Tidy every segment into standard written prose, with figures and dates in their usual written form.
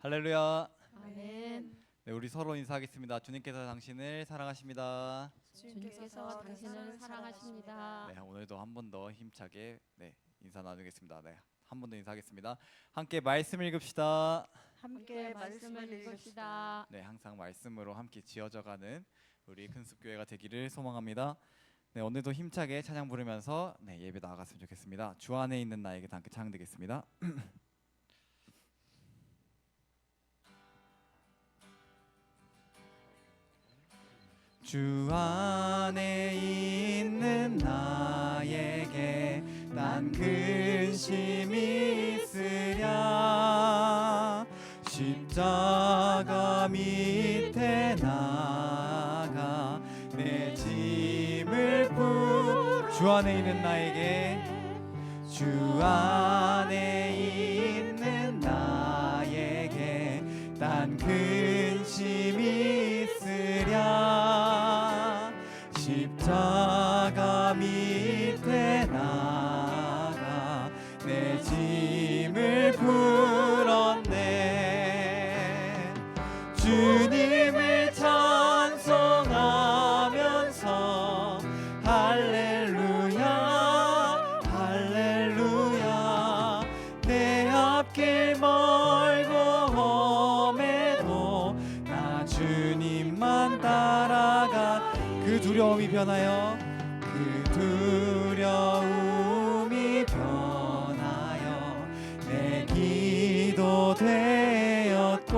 할렐루야. 아멘. 네, 우리 서로 인사하겠습니다. 주님께서 당신을 사랑하십니다. 주님께서 당신을 사랑하십니다. 네, 오늘도 한 번 더 힘차게 인사 나누겠습니다. 네, 한 번 더 인사하겠습니다. 함께 말씀 읽읍시다. 함께 말씀을 읽읍시다. 네, 항상 말씀으로 함께 지어져가는 우리 큰숲교회가 되기를 소망합니다. 네, 오늘도 힘차게 찬양 부르면서 예배 나아갔으면 좋겠습니다. 주 안에 있는 나에게 함께 찬양드리겠습니다. 주 안에 있는 나에게 난 근심이 있으랴. 십자가 밑에 나가 내 짐을 주 안에 있는 나에게, 주 안에 있는 나에게 난 근심이 있으랴. 십자가 밑에 나가 내 짐을 풀었네. 주님을 찬송하면서 할렐루야 할렐루야. 내 앞길 멀고 험해도 나 주님만 따라가. 그 두려움이 변하여, 그 두려움이 변하여 내 기도 되었고,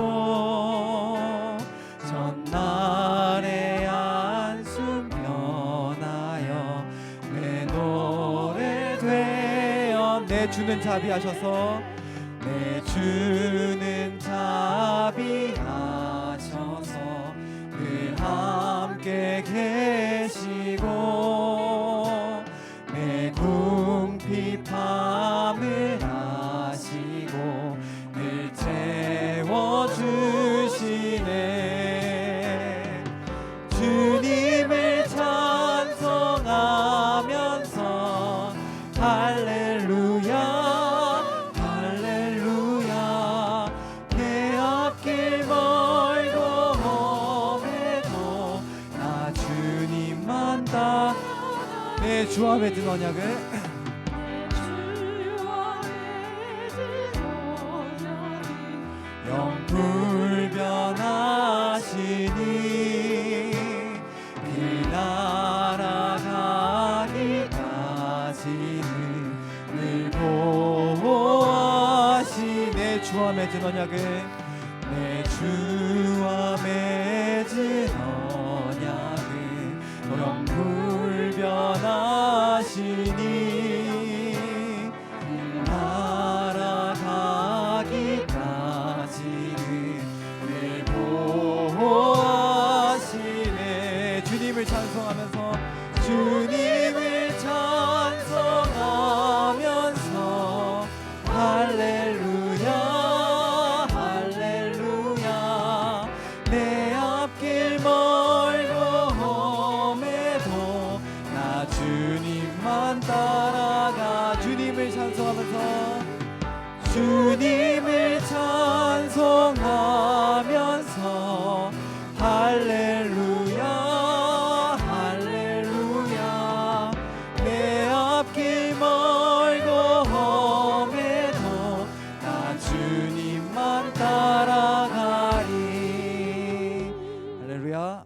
전날의 안숨 변하여 내 노래 되어. 내 주는 자비하셔서, 내 주는 자비하셔서 늘 함께 계시고 내 궁핍함을 아시고 늘 채워주시네. 주님을 찬송하면서 할렐루야 할렐루야. 내 앞길 멀고 험해도 나 주님만 따라. 내 주와 맺은 언약을 영불변하시니 그 나라 가기까지는 늘 보호하시네. 주와 맺은 언약을, 내 주와 맺은 언약을 영불변하시니 그 나라 가기까지는 늘 보호하시네. 주님을 찬송하면서, 주님을 찬송하면서 할렐루야 할렐루야. 내 앞길 멀고 험해도 나 주님만 따라가. 주님을 찬송하면서, 주님을 찬송하면서 할렐루야 할렐루야. 내 앞길 멀고 험해도 나 주님만 따라가리. 할렐루야.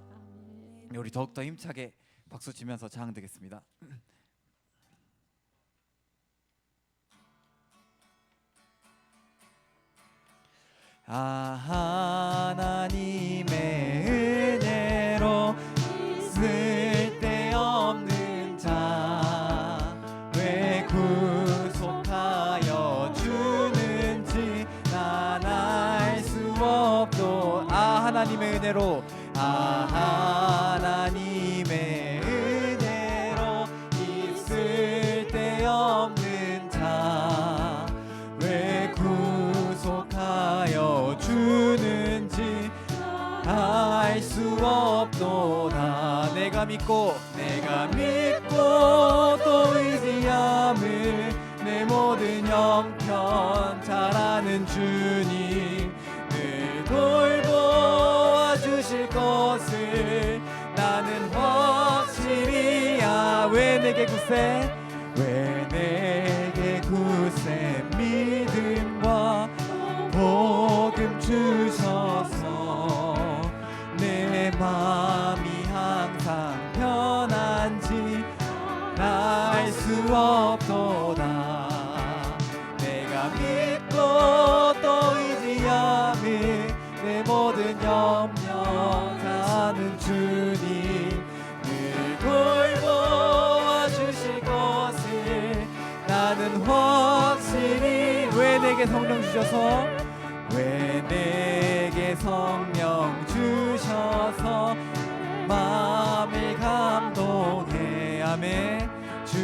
우리 더욱더 힘차게 박수 치면서 찬양드리겠습니다. 하나님의 은혜로 쓸데없는 자 왜 구속하여 주는지 난 알 수 없도. 하나님의 은혜로, 하나님의 은혜로 이 쓸데없는 자 왜 구속하여 주는지 알 수 없도다. 내가 믿고 또 의지함을 내 모든 형편 잘 아는 주님, 늘 것을 나는 확실히 왜 내게 굳세 왜 내게 굳세 믿음과 복음 주셔서 내 마음이 항상 편한지 알 수 없도다 내가 믿고 또 의지함에 내 모든 염려 다는 주님 늘 돌보아 주실 것을 나는 확실히 왜 내게 성령 주셔서 왜 내게 성령 주셔서 마음을 감동해 아멘 주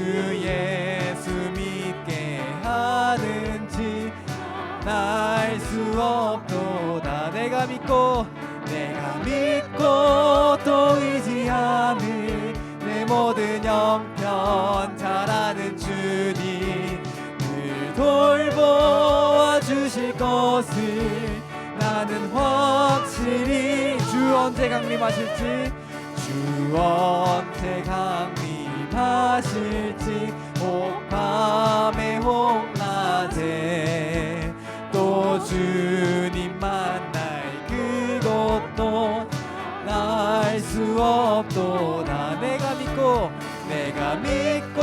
예수 믿게 하는지 알 수 없도다 내가 믿고 또 의지함을 내 모든 형편 잘 아는 주님 늘 돌보아 주실 것을 나는 확실히 주 언제 강림하실지 주 언제 강림하실지 혹밤에 혹낮에 또 주님 만날 그것도 알 수 없도다 내가 믿고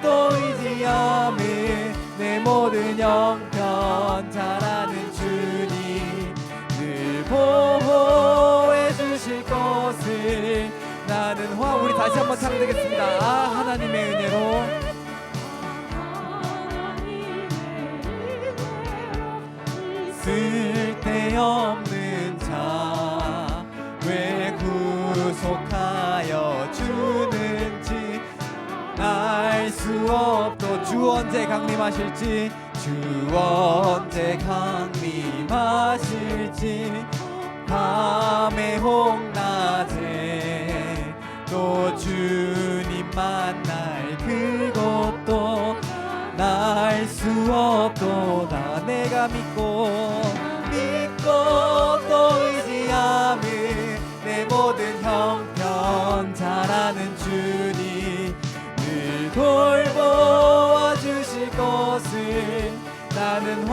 또 의지함을 내 모든 형편 잘 아는 주님 늘 보호해 주실 것을 나는 우리 다시 한번唱되겠습니다 하나님의 은혜로 쓸데없는 자 왜 구속하여 주는지 알 수 없도 주 언제 강림하실지 주 언제 강림하실지 밤에 혹낮에 또 주님 만날 그것도 알 수 없도다 내가 믿고 또 의지함을 내 모든 형편 잘 아는 주님 늘 돌보아 주실 것을 나는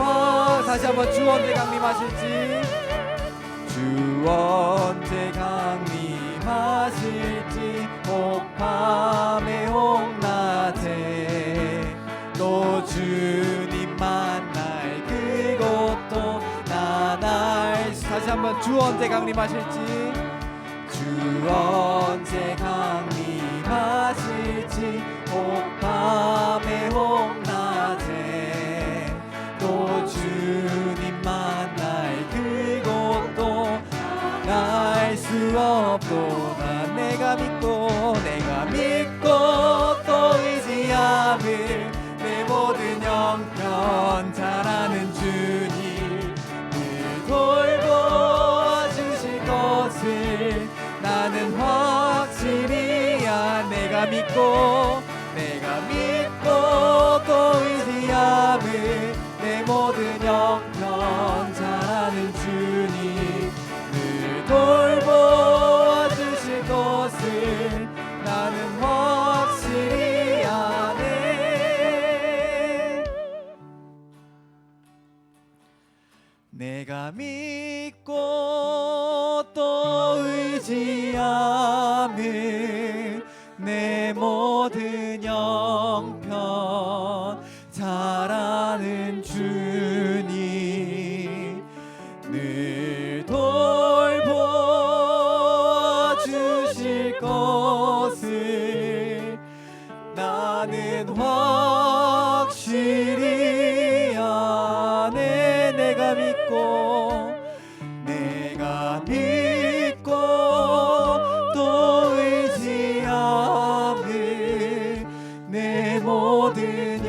다시 한번 주 언제 강림하실지 주 언제 강림하실지 혹밤에 혹낮에 또 주님 만날 그것도 다시 한번 주 언제 강림하실지 주 언제 강림하실지 혹밤에 혹낮에 또 주님 만날 그것도 알 수 없도다 내가 믿고 또 의지함을 내 모든 형편 잘 아는 주님 늘 돌보아 주실 것을 나는 확실히 내가 믿고 또 의지함을 내 모든 형편 잘 아는 주님 늘 돌보아 주실 것을 나는 확실히 아네 내가 믿고 또 의지함을 내 모든 형편 잘 아는 주님 늘 돌보아 주실 것을 나는 확실히 아네 내가 믿고 또 의지함을 내 모든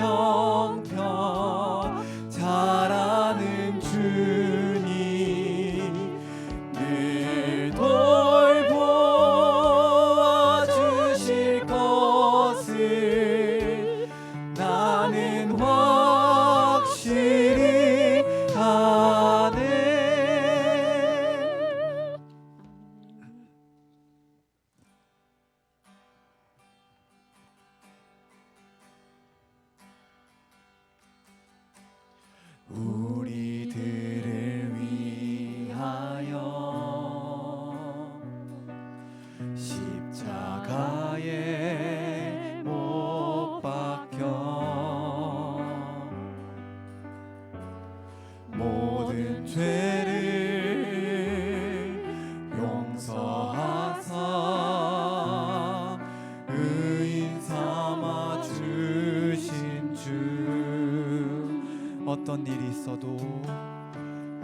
어떤 일이 있어도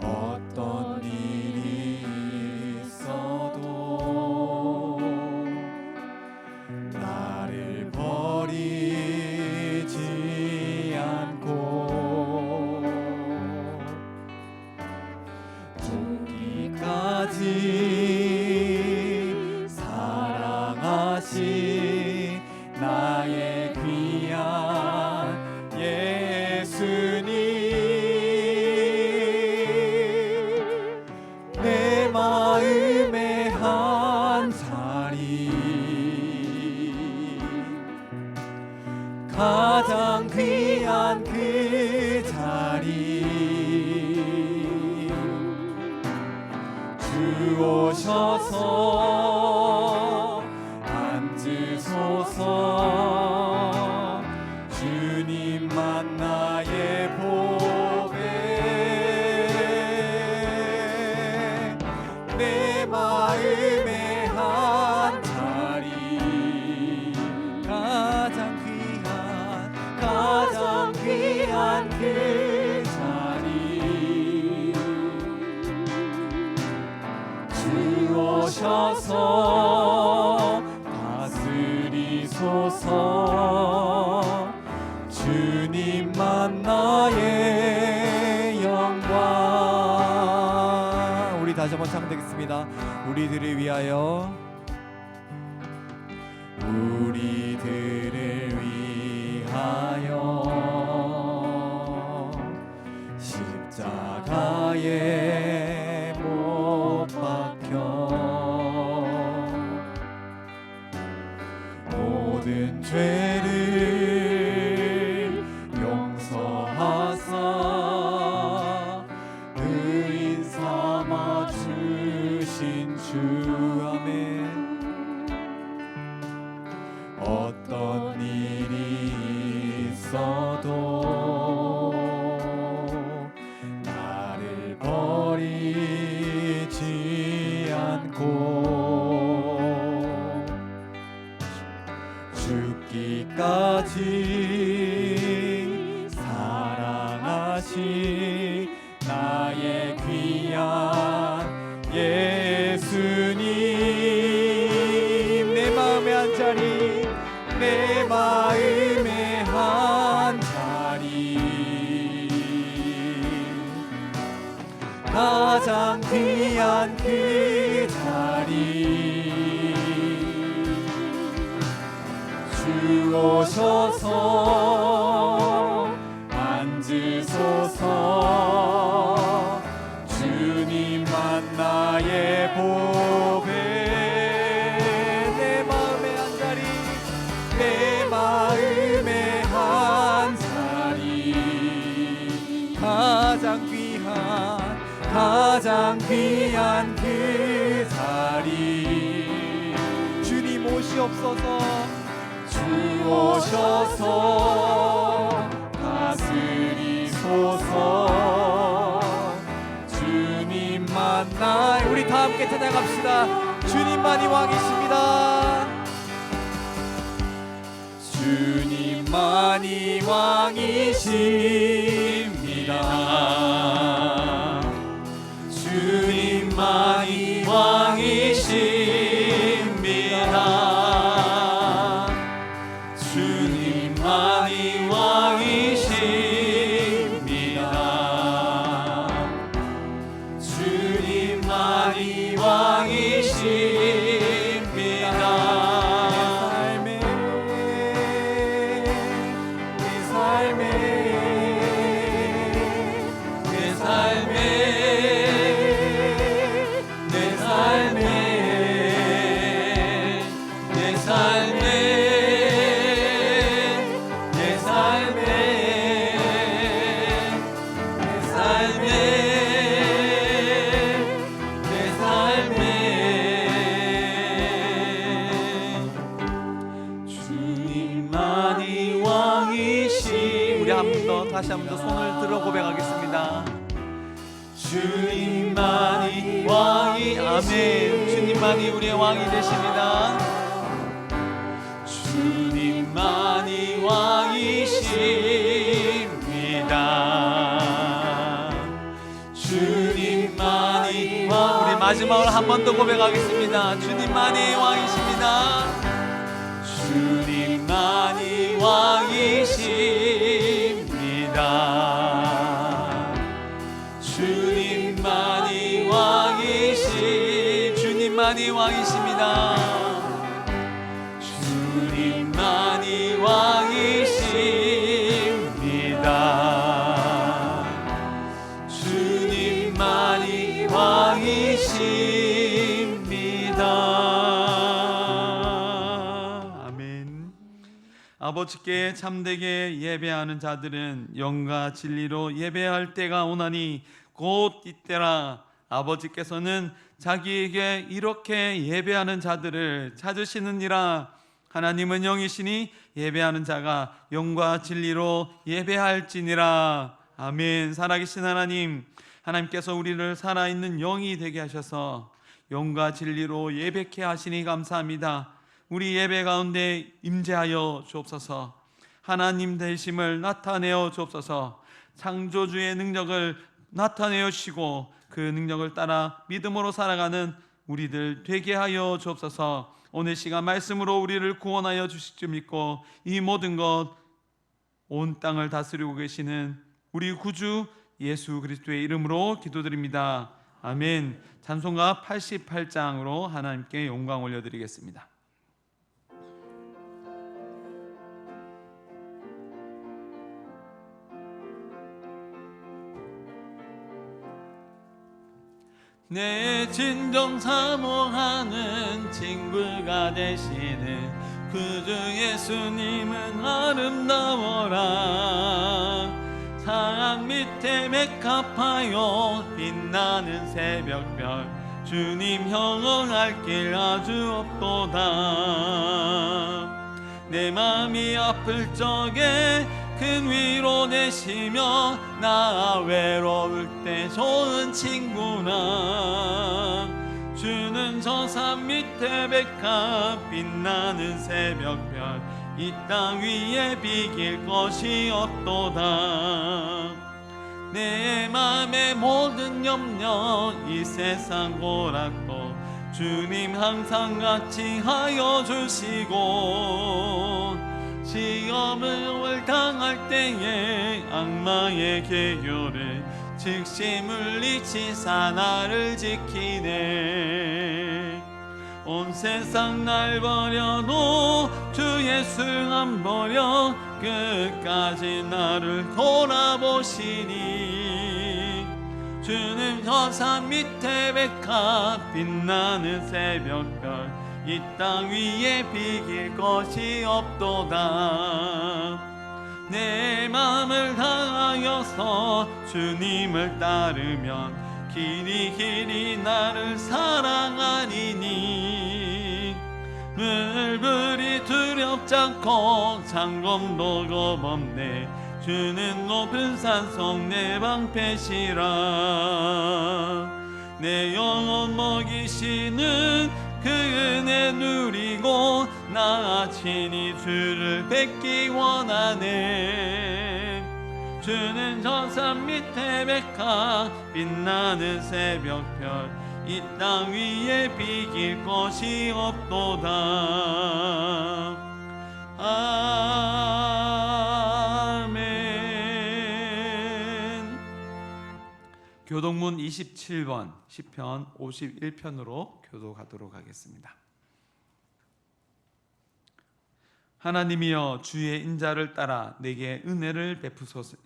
어떤 일이 있어도 나를 버리지 않고 죽기까지 사랑하신 나의 귀한 예수님, 내 마음의 한 자리, 가장 귀한 그 자리, 주 오셔서 앉으소서. 주님만 나의 보배, 내 마음의 한 자리, 가장 귀한 그 자리, 주 오셔서 다스리소서. 주님만 나의 영광. 우리 다시 한번 찬양드리겠습니다. 우리들을 위하여, 우리들을 위하여 십자가에 못 박혀 모든 죄를 용서하사 의인 삼아 주신 주. 아멘. 어떤 일이 있어도 나를 버리지 않고 죽기까지 사랑하신 나의 귀한 예수님, 내 마음의 한 자리, 내 마음의 한 자리, 가장 귀한 그 자리, 주 오셔서 앉으소서. 주님만 나의 보배, 내 마음의 한 자리, 내 마음의 한 자리, 가장 귀한 그 자리, 주님 오시옵소서. 주 오셔서 다스리소서. 주님만 나, 우리 다 함께 찬양합시다. 주님만이 왕이십니다. 주님만이 왕이십니다. 주님만이 왕이십니다. 주님만이 왕이십니다. 주님만이 왕이십니다. 다시 한 번 더 손을 들어 고백하겠습니다. 주님만이 왕이, 아멘. 주님만이 우리의 왕이 되십니다. 주님만이 왕이십니다. 마지막으로 한 번 더 고백하겠습니다. 주님만이 왕이십니다. 주님만이 왕이십니다. 주님만이 왕이십니다. 주님만이 왕이십니다. 주님만이 왕이십니다. 아멘. 아버지께 참되게 예배하는 자들은 영과 진리로 예배할 때가 오나니 곧 이때라. 아버지께서는 자기에게 이렇게 예배하는 자들을 찾으시느니라. 하나님은 영이시니 예배하는 자가 영과 진리로 예배할지니라. 아멘. 살아계신 하나님, 하나님께서 우리를 살아있는 영이 되게 하셔서 영과 진리로 예배케 하시니 감사합니다. 우리 예배 가운데 임재하여 주옵소서. 하나님 되심을 나타내어 주옵소서. 창조주의 능력을 나타내어 주시고 그 능력을 따라 믿음으로 살아가는 우리들 되게 하여 주옵소서. 오늘 시간 말씀으로 우리를 구원하여 주실 줄 믿고 이 모든 것 온 땅을 다스리고 계시는 우리 구주 예수 그리스도의 이름으로 기도드립니다. 아멘. 찬송가 88장으로 하나님께 영광 올려드리겠습니다. 내 진정 사모하는 친구가 되시는 구주 예수님은 아름다워라. 산 밑에 맥합하여 빛나는 새벽별 주님 형언할 길 아주 없도다. 내 맘이 아플 적에 큰 위로 되시며 나 외로울 때 좋은 친구나. 주는 저 산 밑에 백합 빛나는 새벽별 이 땅 위에 비길 것이 없도다. 내 맘의 모든 염려 이 세상 고락도 주님 항상 같이 하여 주시고 시험을 당할 때에 악마의 계교를 즉시 물리치사 나를 지키네. 온 세상 날 버려도 주 예수 안 버려 끝까지 나를 돌아보시니. 주는 저 산 밑에 백합 빛나는 새벽별 이 땅 위에 비길 것이 없도다. 내 맘을 다하여서 주님을 따르면 길이 길이 나를 사랑하리니. 물불이 두렵지 않고 창검도 겁없네. 주는 높은 산속 내 방패시라. 내 영혼 먹이시는 그 은혜 누리고 나 친히 주를 뵙기 원하네. 주는 저 산 밑에 백합 빛나는 새벽별 이 땅 위에 비길 것이 없도다. 아멘. 교동문 27번 시편 51편으로 교도가도록 하겠습니다. 하나님이여 주의 인자를 따라 내게 은혜를 베푸소서.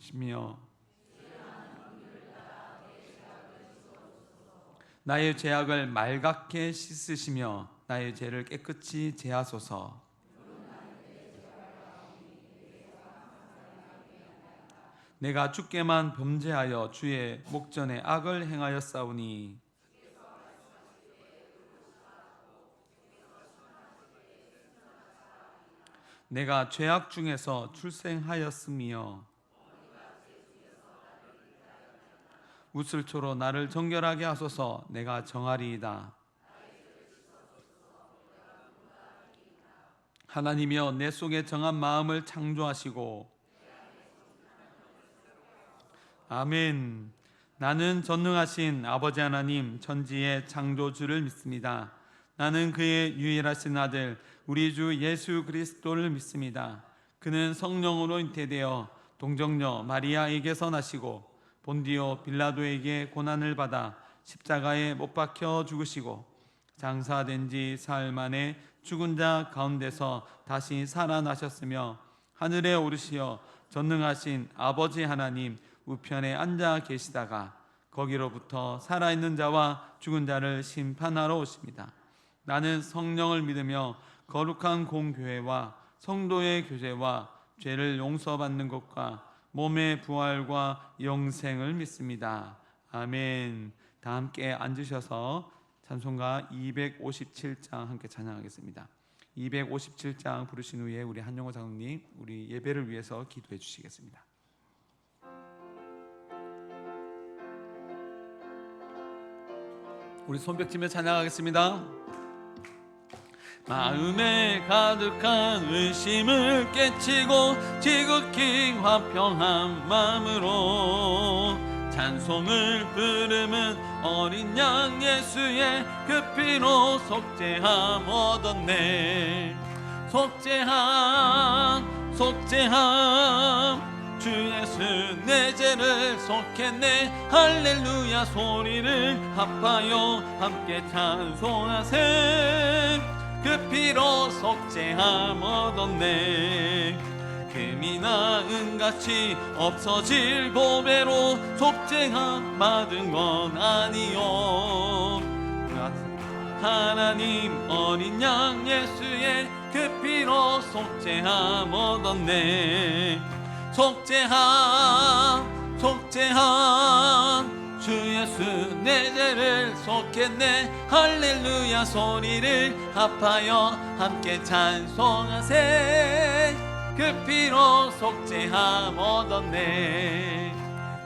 나의 죄악을 맑게 씻으시며 나의 죄를 깨끗이 제하소서. 내가 주께만 범죄하여 주의 목전에 악을 행하였사오니. 내가 죄악 중에서 출생하였으며 우슬초로 나를 정결하게 하소서. 내가 정하리이다. 하나님이여 내 속에 정한 마음을 창조하시고. 아멘. 나는 전능하신 아버지 하나님 천지의 창조주를 믿습니다. 나는 그의 유일하신 아들 우리 주 예수 그리스도를 믿습니다. 그는 성령으로 잉태되어 동정녀 마리아에게서 나시고 본디오 빌라도에게 고난을 받아 십자가에 못 박혀 죽으시고 장사된 지 사흘 만에 죽은 자 가운데서 다시 살아나셨으며 하늘에 오르시어 전능하신 아버지 하나님 우편에 앉아 계시다가 거기로부터 살아있는 자와 죽은 자를 심판하러 오십니다. 나는 성령을 믿으며 거룩한 공교회와 성도의 교제와 죄를 용서받는 것과 몸의 부활과 영생을 믿습니다. 아멘. 다 함께 앉으셔서 찬송가 257장 함께 찬양하겠습니다. 257장 부르신 후에 우리 한영호 장로님 우리 예배를 위해서 기도해 주시겠습니다. 우리 손뼉치며 찬양하겠습니다. 마음에 가득한 의심을 깨치고 지극히 화평한 마음으로 찬송을 부르면 어린 양 예수의 그 피로 속죄함 얻었네. 속죄함 주 예수 내 죄를 속했네. 할렐루야 소리를 합하여 함께 찬송하세. 그 피로 속죄함 얻었네. 금이나 은같이 없어질 보배로 속죄함 받은 건 아니요. 하나님 어린 양 예수의 그 피로 속죄함 얻었네. 속죄함 주 예수 내 죄를 속했네. 할렐루야 소리를 합하여 함께 찬송하세. 그 피로 속죄함 얻었네.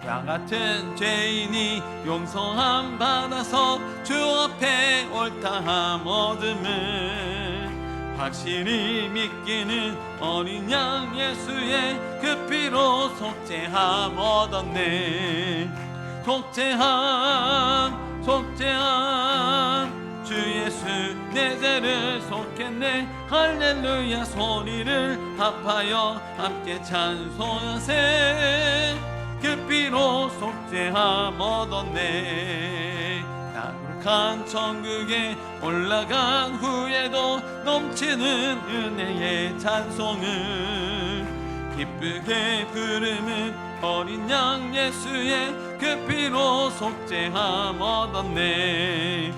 나 같은 죄인이 용서함 받아서 주 앞에 옳다함 얻음을 확실히 믿기는 어린 양 예수의 그 피로 속죄함 얻었네. 속죄함 주 예수 내 죄를 속했네. 할렐루야 소리를 합하여 함께 찬송하세. 그 피로 속죄함 얻었네. 나룩한 천국에 올라간 후에도 넘치는 은혜의 찬송을 기쁘게 부르는 어린 양 예수의 그 피로 속죄함 얻었네.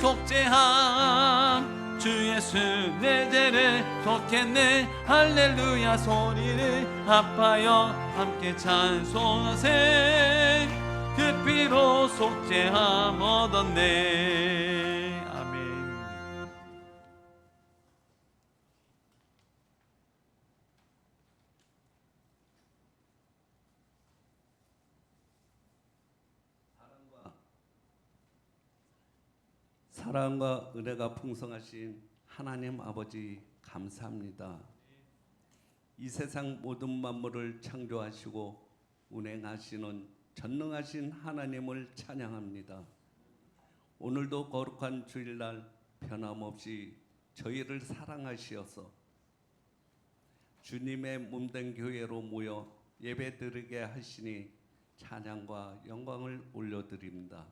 속죄함 주 예수 내 죄를 속했네. 할렐루야 소리를 합하여 함께 찬송하세. 그 피로 속죄함 얻었네. 아멘. 사랑과 은혜가 풍성하신 하나님 아버지 감사합니다. 이 세상 모든 만물을 창조하시고 운행하시는 전능하신 하나님을 찬양합니다. 오늘도 거룩한 주일날 변함없이 저희를 사랑하시어서 주님의 몸된 교회로 모여 예배드리게 하시니 찬양과 영광을 올려드립니다.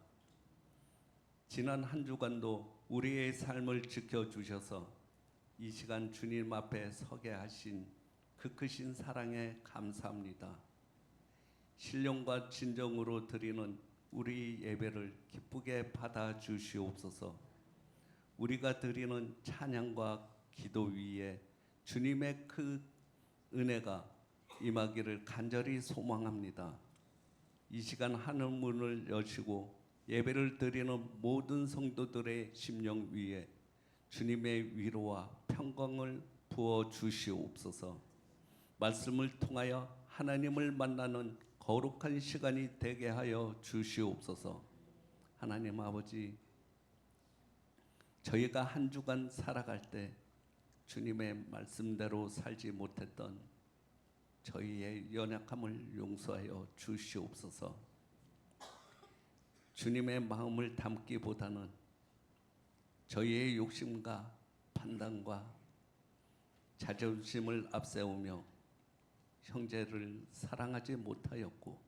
지난 한 주간도 우리의 삶을 지켜주셔서 이 시간 주님 앞에 서게 하신 그 크신 사랑에 감사합니다. 신령과 진정으로 드리는 우리 예배를 기쁘게 받아주시옵소서. 우리가 드리는 찬양과 기도 위에 주님의 그 은혜가 임하기를 간절히 소망합니다. 이 시간 하늘 문을 여시고 예배를 드리는 모든 성도들의 심령 위에 주님의 위로와 평강을 부어 주시옵소서. 말씀을 통하여 하나님을 만나는 거룩한 시간이 되게 하여 주시옵소서. 하나님 아버지, 저희가 한 주간 살아갈 때 주님의 말씀대로 살지 못했던 저희의 연약함을 용서하여 주시옵소서. 주님의 마음을 담기보다는 저희의 욕심과 판단과 자존심을 앞세우며 형제를 사랑하지 못하였고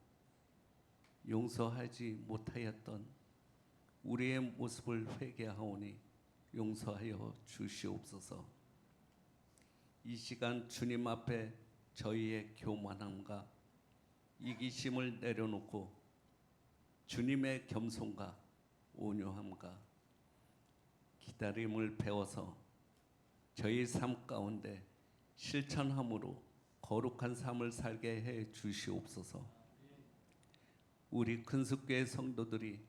용서하지 못하였던 우리의 모습을 회개하오니 용서하여 주시옵소서. 이 시간 주님 앞에 저희의 교만함과 이기심을 내려놓고 주님의 겸손과 온유함과 기다림을 배워서 저희 삶 가운데 실천함으로 거룩한 삶을 살게 해 주시옵소서. 우리 큰숙교의 성도들이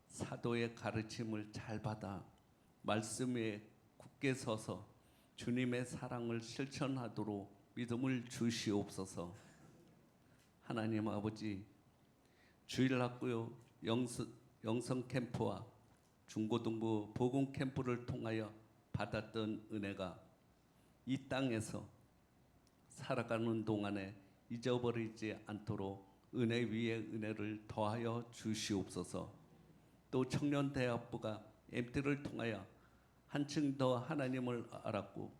사도의 가르침을 잘 받아 말씀 위에 굳게 서서 주님의 사랑을 실천하도록 믿음을 주시옵소서. 하나님 아버지, 주일학교 영성 캠프와 중고등부 복음 캠프를 통하여 받았던 은혜가 이 땅에서 살아가는 동안에 잊어버리지 않도록 은혜 위에 은혜를 더하여 주시옵소서. 또 청년대학부가 MT를 통하여 한층 더 하나님을 알았고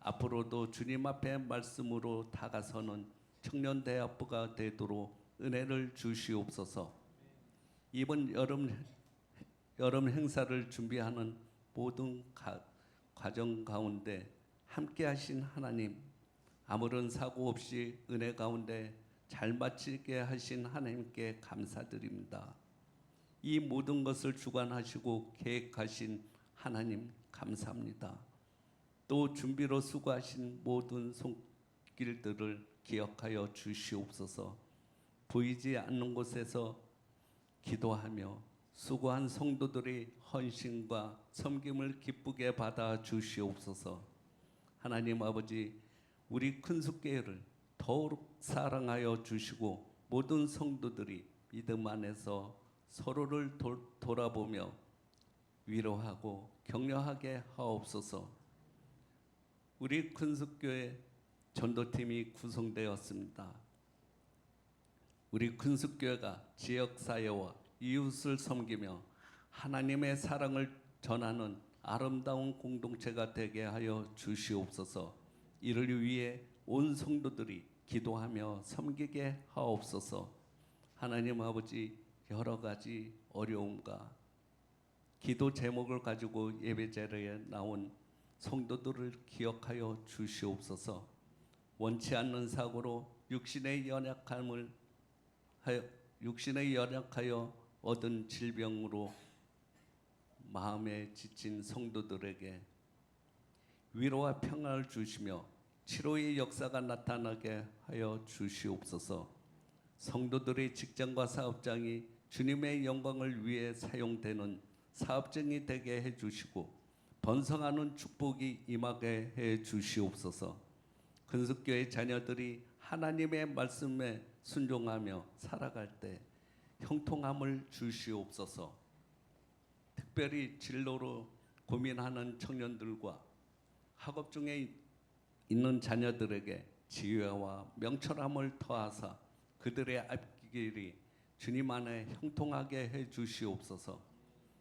앞으로도 주님 앞에 말씀으로 다가서는 청년대학부가 되도록 은혜를 주시옵소서. 이번 여름 행사를 준비하는 모든 과정 가운데 함께 하신 하나님, 아무런 사고 없이 은혜 가운데 잘 마치게 하신 하나님께 감사드립니다. 이 모든 것을 주관하시고 계획하신 하나님 감사합니다. 또 준비로 수고하신 모든 손길들을 기억하여 주시옵소서. 보이지 않는 곳에서 기도하며 수고한 성도들의 헌신과 섬김을 기쁘게 받아 주시옵소서. 하나님 아버지, 우리 큰숙교회를 더욱 사랑하여 주시고 모든 성도들이 믿음 안에서 서로를 돌아보며 위로하고 격려하게 하옵소서. 우리 큰숙교회 전도팀이 구성되었습니다. 우리 큰숙교회가 지역사회와 이웃을 섬기며 하나님의 사랑을 전하는 아름다운 공동체가 되게 하여 주시옵소서. 이를 위해 온 성도들이 기도하며 섬기게 하옵소서. 하나님 아버지, 여러 가지 어려움과 기도 제목을 가지고 예배 자리에 나온 성도들을 기억하여 주시옵소서. 원치 않는 사고로 육신의 연약하여 얻은 질병으로 마음에 지친 성도들에게 위로와 평안을 주시며 치료의 역사가 나타나게 하여 주시옵소서. 성도들의 직장과 사업장이 주님의 영광을 위해 사용되는 사업장이 되게 해주시고 번성하는 축복이 임하게 해 주시옵소서. 큰숙교의 자녀들이 하나님의 말씀에 순종하며 살아갈 때 형통함을 주시옵소서. 특별히 진로로 고민하는 청년들과 학업 중에 있는 자녀들에게 지혜와 명철함을 더하사 그들의 앞길이 주님 안에 형통하게 해 주시옵소서.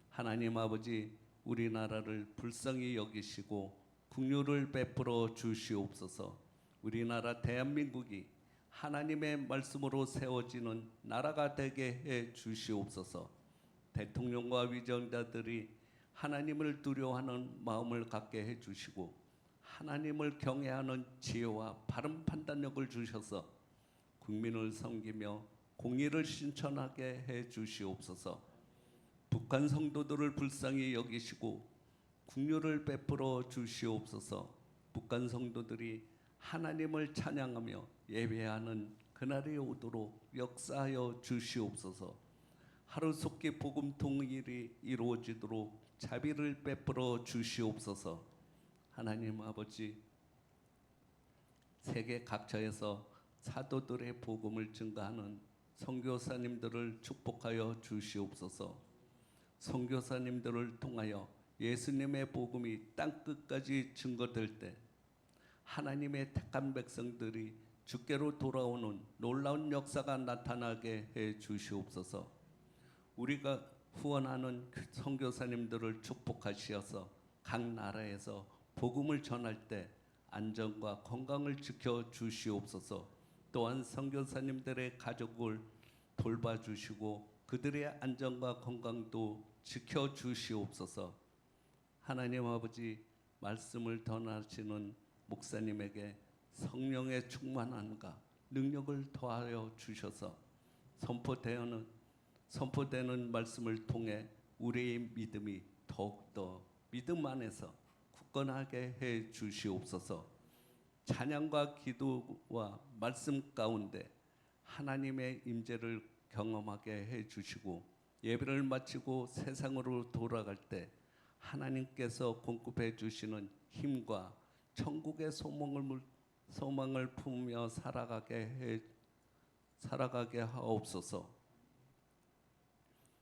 하나님 아버지, 우리나라를 불쌍히 여기시고 긍휼을 베풀어 주시옵소서. 우리나라 대한민국이 하나님의 말씀으로 세워지는 나라가 되게 해 주시옵소서. 대통령과 위정자들이 하나님을 두려워하는 마음을 갖게 해 주시고 하나님을 경외하는 지혜와 바른 판단력을 주셔서 국민을 섬기며 공의를 실천하게 해 주시옵소서. 북한 성도들을 불쌍히 여기시고 긍휼을 베풀어 주시옵소서. 북한 성도들이 하나님을 찬양하며 예배하는 그날이 오도록 역사하여 주시옵소서. 하루속히 복음 통일이 이루어지도록 자비를 베풀어 주시옵소서. 하나님 아버지, 세계 각처에서 사도들의 복음을 증거하는 선교사님들을 축복하여 주시옵소서. 선교사님들을 통하여 예수님의 복음이 땅끝까지 증거될 때 하나님의 택한 백성들이 주께로 돌아오는 놀라운 역사가 나타나게 해 주시옵소서. 우리가 후원하는 선교사님들을 축복하시어서 각 나라에서 복음을 전할 때 안전과 건강을 지켜 주시옵소서. 또한 선교사님들의 가족을 돌봐주시고 그들의 안전과 건강도 지켜 주시옵소서. 하나님 아버지, 말씀을 전하시는 목사님에게 성령의 충만함과 능력을 더하여 주셔서 선포되는 말씀을 통해 우리의 믿음이 더욱더 믿음 안에서 굳건하게 해 주시옵소서. 찬양과 기도와 말씀 가운데 하나님의 임재를 경험하게 해 주시고 예배를 마치고 세상으로 돌아갈 때 하나님께서 공급해 주시는 힘과 천국의 소망을 품으며 살아가게 하옵소서.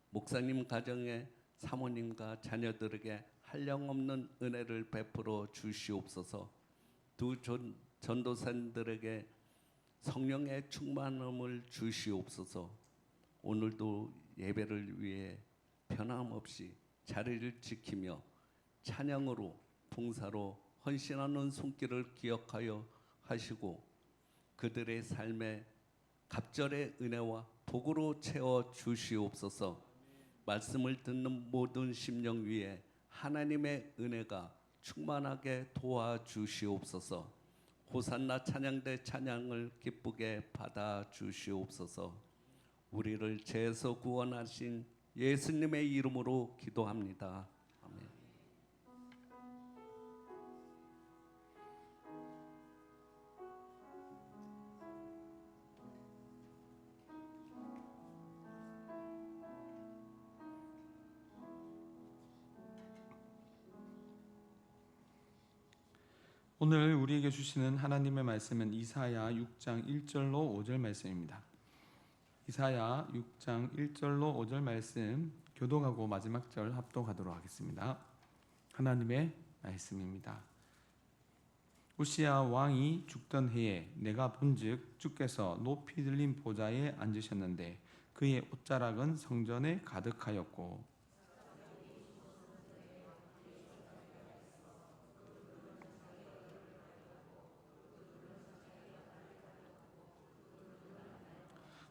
목사님 가정의 사모님과 자녀들에게 한량없는 은혜를 베풀어 주시옵소서. 두 전도사님들에게 성령의 충만함을 주시옵소서. 오늘도 예배를 위해 변함없이 자리를 지키며 찬양으로 봉사로 헌신하는 손길을 기억하여 하시고 그들의 삶에 갑절의 은혜와 복으로 채워 주시옵소서. 말씀을 듣는 모든 심령 위에 하나님의 은혜가 충만하게 도와주시옵소서. 호산나 찬양대 찬양을 기쁘게 받아 주시옵소서. 우리를 죄에서 구원하신 예수님의 이름으로 기도합니다. 아멘. 오늘 우리에게 주시는 하나님의 말씀은 이사야 6장 1절로 5절 말씀입니다. 이사야 6장 1절로 5절 말씀 교독하고 마지막 절 합독하도록 하겠습니다. 하나님의 말씀입니다. 우시야 왕이 죽던 해에 내가 본즉 주께서 높이 들린 보좌에 앉으셨는데 그의 옷자락은 성전에 가득하였고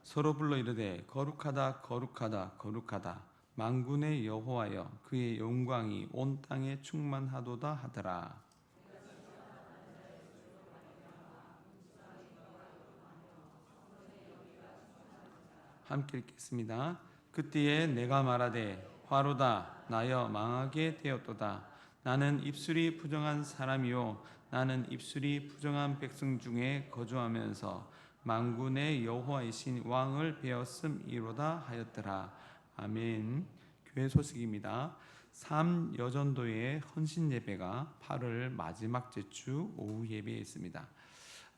서로 불러 이르되 거룩하다 거룩하다 거룩하다 만군의 여호와여 그의 영광이 온 땅에 충만하도다 하더라. 함께 읽겠습니다. 그때에 내가 말하되 화로다 나여 망하게 되었도다. 나는 입술이 부정한 사람이요 나는 입술이 부정한 백성 중에 거주하면서 만군의 여호와이신 왕을 배웠음이로다 하였더라. 아멘. 교회 소식입니다. 삼여전도의 헌신 예배가 8월 마지막 주 오후 예배에 있습니다.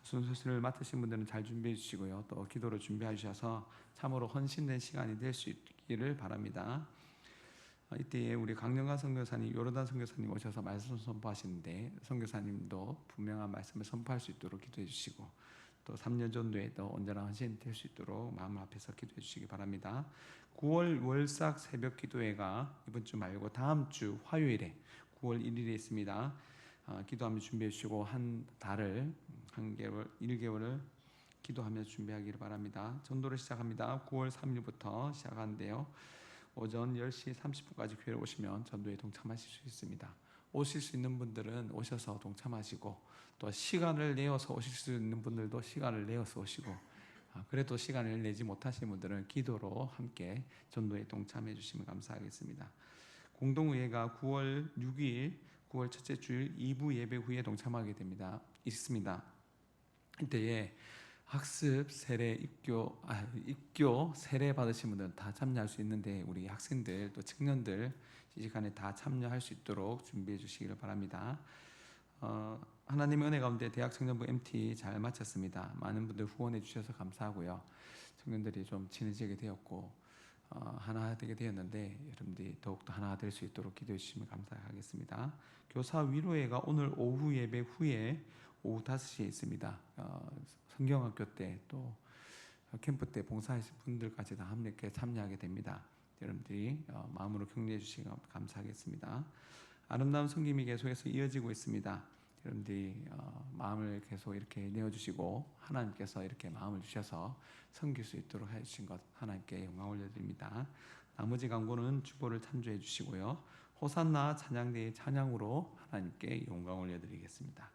순서를 맡으신 분들은 잘 준비해 주시고요. 또 기도로 준비해 주셔서 참으로 헌신된 시간이 될 수 있기를 바랍니다. 이때에 우리 강영가 선교사님, 요르단 선교사님 오셔서 말씀 선포하시는데 선교사님도 분명한 말씀을 선포할 수 있도록 기도해 주시고 또 3년 전도에도 온전한 헌신이 될 수 있도록 마음 앞에서 기도해 주시기 바랍니다. 9월 월삭 새벽 기도회가 이번 주 말고 다음 주 화요일에 9월 1일에 있습니다. 기도하며 준비해 주시고 한 달을 1개월을 기도하며 준비하기를 바랍니다. 전도를 시작합니다. 9월 3일부터 시작하는데요. 오전 10시 30분까지 교회에 오시면 전도에 동참하실 수 있습니다. 오실 수 있는 분들은 오셔서 동참하시고 또 시간을 내어서 오실 수 있는 분들도 시간을 내어서 오시고 그래도 시간을 내지 못하시는 분들은 기도로 함께 전도에 동참해 주시면 감사하겠습니다. 공동의회가 9월 6일 9월 첫째 주일 2부 예배 후에 동참하게 됩니다. 있습니다. 이때에 학습 세례 입교 세례 받으신 분들은 다 참여할 수 있는데 우리 학생들 또 청년들 이 시간에 다 참여할 수 있도록 준비해 주시기를 바랍니다. 하나님의 은혜 가운데 대학 청년부 MT 잘 마쳤습니다. 많은 분들 후원해 주셔서 감사하고요. 청년들이 좀 친해지게 되었고 하나 되게 되었는데 여러분들이 더욱더 하나 될 수 있도록 기도해 주시면 감사하겠습니다. 교사 위로회가 오늘 오후 예배 후에 오후 5시에 있습니다. 성경학교 때 또 캠프 때 봉사하신 분들까지 다 함께 참여하게 됩니다. 여러분들이 마음으로 격려해 주시면 감사하겠습니다. 아름다운 섬김이 계속해서 이어지고 있습니다. 여러분들이 마음을 계속 이렇게 내어주시고 하나님께서 이렇게 마음을 주셔서 섬길 수 있도록 해주신 것 하나님께 영광 올려드립니다. 나머지 광고는 주보를 참조해 주시고요. 호산나 찬양대의 찬양으로 하나님께 영광 올려드리겠습니다.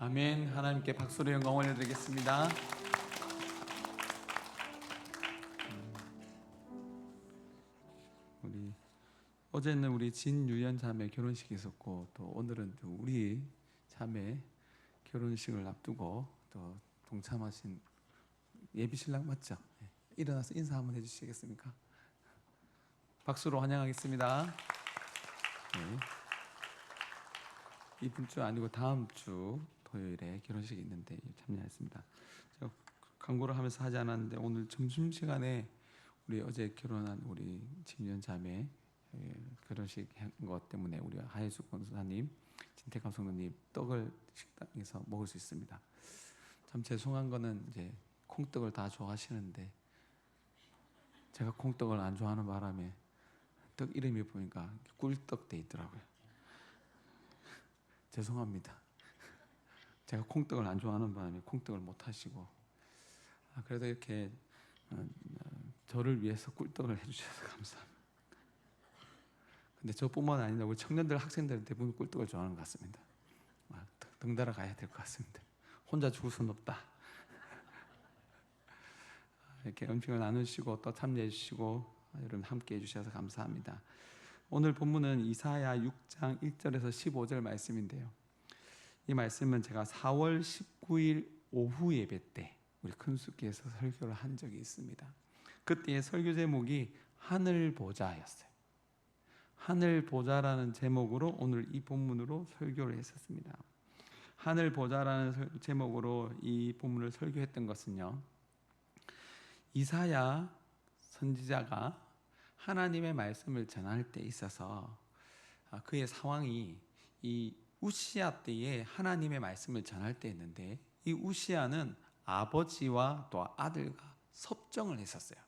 아멘. 하나님께 박수로 영광 올려드리겠습니다. 우리 어제는 우리 진유연 자매 결혼식이 있었고 또 오늘은 또 우리 자매 결혼식을 앞두고 또 동참하신 예비 신랑 맞죠? 일어나서 인사 한번 해주시겠습니까? 박수로 환영하겠습니다. 네. 이번 주 아니고 다음 주 토요일에 결혼식이 있는데 참여했습니다. 제가 광고를 하면서 하지 않았는데 오늘 점심시간에 우리 어제 결혼한 우리 진현 자매 결혼식 한 것 때문에 우리 하예숙 권사님, 진태감 성도님 떡을 식당에서 먹을 수 있습니다. 참 죄송한 거는 이제 콩떡을 다 좋아하시는데 제가 콩떡을 안 좋아하는 바람에 떡 이름이 보니까 꿀떡 돼 있더라고요. 죄송합니다. 제가 콩떡을 안 좋아하는 바람에 콩떡을 못 하시고 그래도 이렇게 저를 위해서 꿀떡을 해주셔서 감사합니다. 근데 저뿐만 아니라 우리 청년들, 학생들 대부분 꿀떡을 좋아하는 것 같습니다. 등달아 가야 될 것 같습니다. 혼자 죽을 수는 없다. 이렇게 음식을 나누시고 또 참여해 주시고 여러분 함께 해주셔서 감사합니다. 오늘 본문은 이사야 6장 1절에서 15절 말씀인데요. 이 말씀은 제가 4월 19일 오후 예배 때 우리 큰숙교에서 설교를 한 적이 있습니다. 그때의 설교 제목이 하늘 보자였어요. 하늘 보자라는 제목으로 오늘 이 본문으로 설교를 했었습니다. 하늘 보자라는 제목으로 이 본문을 설교했던 것은요, 이사야 선지자가 하나님의 말씀을 전할 때 있어서 그의 상황이 이 우시야 때에 하나님의 말씀을 전할 때였는데, 이 우시야는 아버지와 또 아들과 섭정을 했었어요.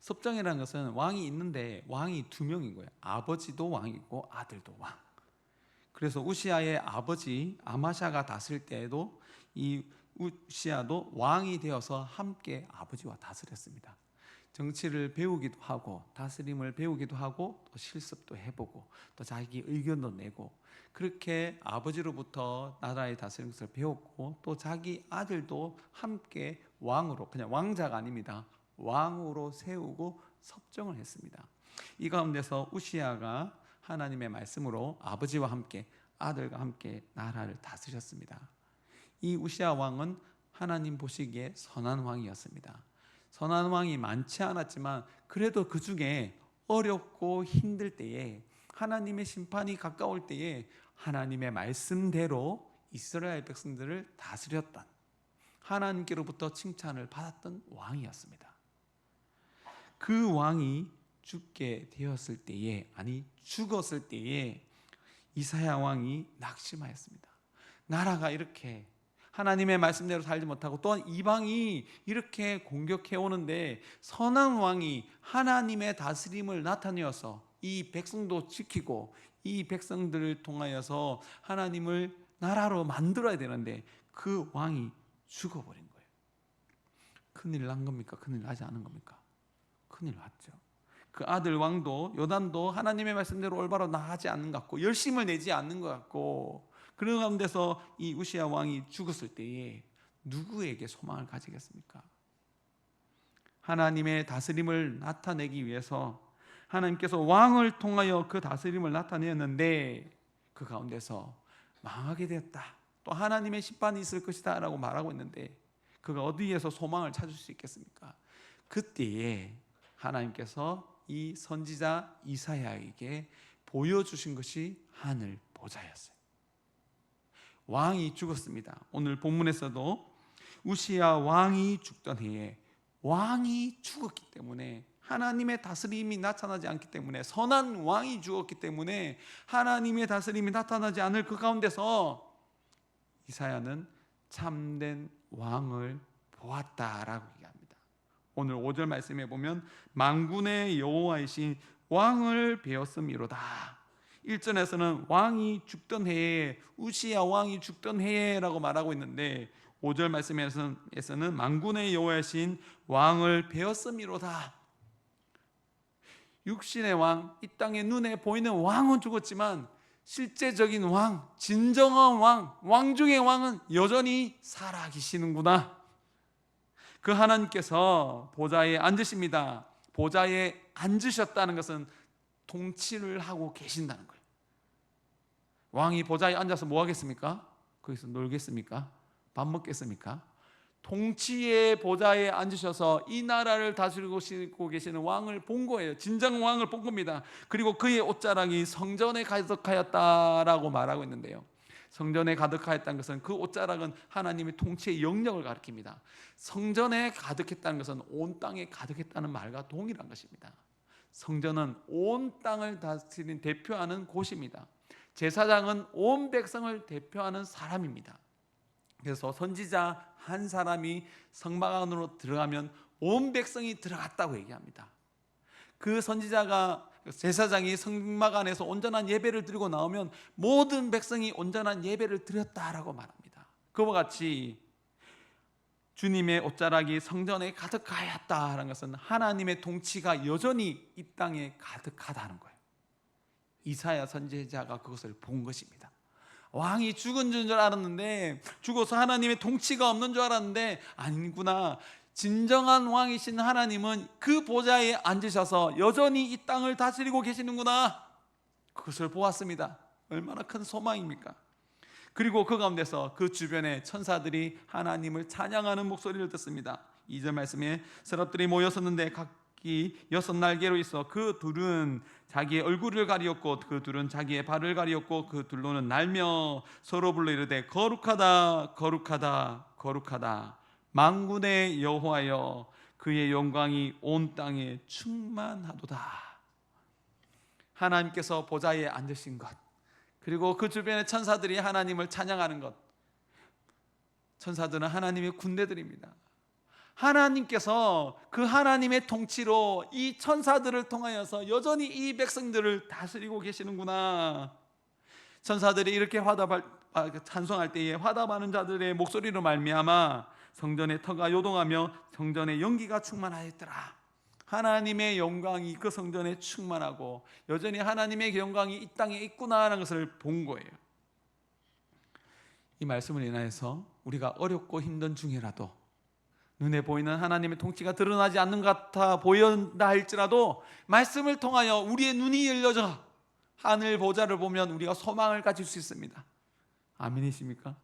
섭정이라는 것은 왕이 있는데 왕이 두 명인 거예요. 아버지도 왕이고 아들도 왕. 그래서 우시야의 아버지 아마샤가 다스릴 때에도 이 우시야도 왕이 되어서 함께 아버지와 다스렸습니다. 정치를 배우기도 하고 다스림을 배우기도 하고 또 실습도 해보고 또 자기 의견도 내고, 그렇게 아버지로부터 나라의 다스리는 것을 배웠고 또 자기 아들도 함께 왕으로, 그냥 왕자가 아닙니다, 왕으로 세우고 섭정을 했습니다. 이 가운데서 우시야가 하나님의 말씀으로 아버지와 함께 아들과 함께 나라를 다스렸습니다. 이 우시야 왕은 하나님 보시기에 선한 왕이었습니다. 선한 왕이 많지 않았지만 그래도 그 중에 어렵고 힘들 때에, 하나님의 심판이 가까울 때에 하나님의 말씀대로 이스라엘 백성들을 다스렸던, 하나님께로부터 칭찬을 받았던 왕이었습니다. 그 왕이 죽게 되었을 때에, 아니 죽었을 때에 이사야 왕이 낙심하였습니다. 나라가 이렇게 하나님의 말씀대로 살지 못하고 또한 이방이 이렇게 공격해 오는데 선한 왕이 하나님의 다스림을 나타내어서 이 백성도 지키고 이 백성들을 통하여서 하나님을 나라로 만들어야 되는데 그 왕이 죽어버린 거예요. 큰일 난 겁니까? 큰일 나지 않은 겁니까? 큰일 났죠. 그 아들 왕도 요담도 하나님의 말씀대로 올바로 나가지 않는 것 같고 열심을 내지 않는 것 같고, 그런 가운데서 이 우시야 왕이 죽었을 때에 누구에게 소망을 가지겠습니까? 하나님의 다스림을 나타내기 위해서 하나님께서 왕을 통하여 그 다스림을 나타내었는데 그 가운데서 망하게 되었다, 또 하나님의 심판이 있을 것이다 라고 말하고 있는데 그가 어디에서 소망을 찾을 수 있겠습니까? 그때에 하나님께서 이 선지자 이사야에게 보여주신 것이 하늘 보좌였어요. 왕이 죽었습니다. 오늘 본문에서도 우시야 왕이 죽던 해에 왕이 죽었기 때문에, 하나님의 다스림이 나타나지 않기 때문에, 선한 왕이 죽었기 때문에 하나님의 다스림이 나타나지 않을 그 가운데서 이사야는 참된 왕을 보았다라고 얘기합니다. 오늘 5절 말씀에 보면 만군의 여호와이신 왕을 배웠음이로다. 1절에서는 왕이 죽던 해에, 우시야 왕이 죽던 해라고 말하고 있는데 5절 말씀에서는 만군의 여호와이신 왕을 배웠음이로다. 육신의 왕, 이 땅에 눈에 보이는 왕은 죽었지만 실제적인 왕, 진정한 왕, 왕 중의 왕은 여전히 살아 계시는구나. 그 하나님께서 보좌에 앉으십니다. 보좌에 앉으셨다는 것은 통치를 하고 계신다는 거예요. 왕이 보좌에 앉아서 뭐 하겠습니까? 거기서 놀겠습니까? 밥 먹겠습니까? 통치의 보좌에 앉으셔서 이 나라를 다스리고 계시는 왕을 본 거예요. 진정 왕을 본 겁니다. 그리고 그의 옷자락이 성전에 가득하였다라고 말하고 있는데요, 성전에 가득하였다는 것은 그 옷자락은 하나님의 통치의 영역을 가리킵니다. 성전에 가득했다는 것은 온 땅에 가득했다는 말과 동일한 것입니다. 성전은 온 땅을 다스리는 대표하는 곳입니다. 제사장은 온 백성을 대표하는 사람입니다. 그래서 선지자 한 사람이 성막 안으로 들어가면 온 백성이 들어갔다고 얘기합니다. 그 선지자가, 제사장이 성막 안에서 온전한 예배를 드리고 나오면 모든 백성이 온전한 예배를 드렸다라고 말합니다. 그와 같이 주님의 옷자락이 성전에 가득하였다는 것은 하나님의 통치가 여전히 이 땅에 가득하다는 거예요. 이사야 선지자가 그것을 본 것입니다. 왕이 죽은 줄 알았는데, 죽어서 하나님의 통치가 없는 줄 알았는데 아니구나, 진정한 왕이신 하나님은 그 보좌에 앉으셔서 여전히 이 땅을 다스리고 계시는구나, 그것을 보았습니다. 얼마나 큰 소망입니까? 그리고 그 가운데서 그 주변에 천사들이 하나님을 찬양하는 목소리를 듣습니다. 2절 말씀에 세랍들이 모였었는데 각기 6날개로 있어 그 둘은 자기의 얼굴을 가리었고 그 둘은 자기의 발을 가리었고 그 둘로는 날며 서로 불러 이르되 거룩하다 거룩하다 거룩하다 만군의 여호와여, 그의 영광이 온 땅에 충만하도다. 하나님께서 보좌에 앉으신 것, 그리고 그 주변의 천사들이 하나님을 찬양하는 것. 천사들은 하나님의 군대들입니다. 하나님께서 그 하나님의 통치로 이 천사들을 통하여서 여전히 이 백성들을 다스리고 계시는구나. 천사들이 이렇게 찬송할 때에 화답하는 자들의 목소리로 말미암아 성전의 터가 요동하며 성전의 연기가 충만하였더라. 하나님의 영광이 그 성전에 충만하고 여전히 하나님의 영광이 이 땅에 있구나라는 것을 본 거예요. 이 말씀을 인하여서 우리가 어렵고 힘든 중이라도, 눈에 보이는 하나님의 통치가 드러나지 않는 것 같아 보인다 할지라도 말씀을 통하여 우리의 눈이 열려져 하늘 보좌를 보면 우리가 소망을 가질 수 있습니다. 아멘이십니까?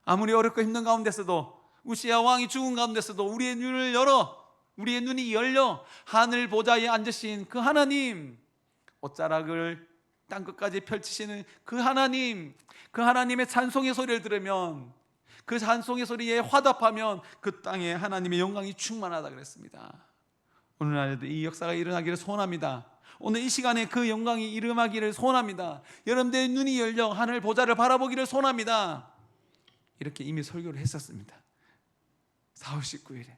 아무리 어렵고 힘든 가운데서도, 우시아 왕이 죽은 가운데서도 우리의 눈을 열어, 우리의 눈이 열려 하늘 보좌에 앉으신 그 하나님, 옷자락을 땅끝까지 펼치시는 그 하나님, 그 하나님의 찬송의 소리를 들으면, 그 찬송의 소리에 화답하면 그 땅에 하나님의 영광이 충만하다 그랬습니다. 오늘날에도 이 역사가 일어나기를 소원합니다. 오늘 이 시간에 그 영광이 일어나기를 소원합니다. 여러분들의 눈이 열려 하늘 보좌를 바라보기를 소원합니다. 이렇게 이미 설교를 했었습니다. 4월 19일에.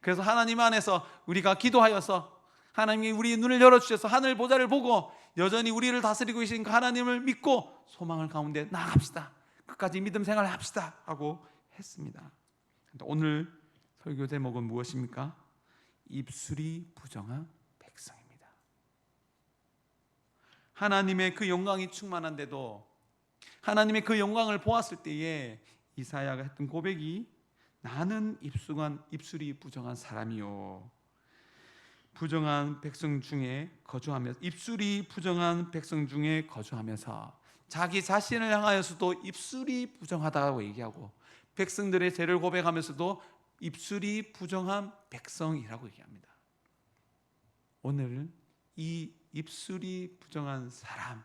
그래서 하나님 안에서 우리가 기도하여서 하나님이 우리의 눈을 열어주셔서 하늘 보좌를 보고 여전히 우리를 다스리고 계신 그 하나님을 믿고 소망을 가운데 나아갑시다. 끝까지 믿음 생활을 합시다 하고 했습니다. 오늘 설교 제목은 무엇입니까? 입술이 부정한 백성입니다. 하나님의 그 영광이 충만한데도 하나님의 그 영광을 보았을 때에 이사야가 했던 고백이 나는 입술이 부정한 사람이요, 부정한 백성 중에 거주하면서, 입술이 부정한 백성 중에 거주하면서 자기 자신을 향하여서도 입술이 부정하다고 얘기하고 백성들의 죄를 고백하면서도 입술이 부정한 백성이라고 얘기합니다. 오늘 이 입술이 부정한 사람,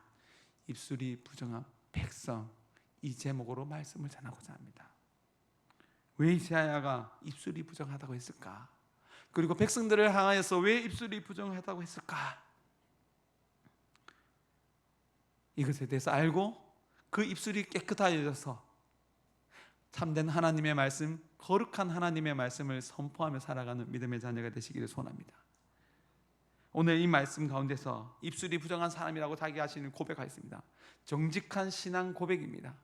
입술이 부정한 백성, 이 제목으로 말씀을 전하고자 합니다. 왜 이사야가 입술이 부정하다고 했을까? 그리고 백성들을 향하여서 왜 입술이 부정하다고 했을까? 이것에 대해서 알고 그 입술이 깨끗하여져서 참된 하나님의 말씀, 거룩한 하나님의 말씀을 선포하며 살아가는 믿음의 자녀가 되시기를 소원합니다. 오늘 이 말씀 가운데서 입술이 부정한 사람이라고 자기 자신을 고백하였습니다. 정직한 신앙 고백입니다.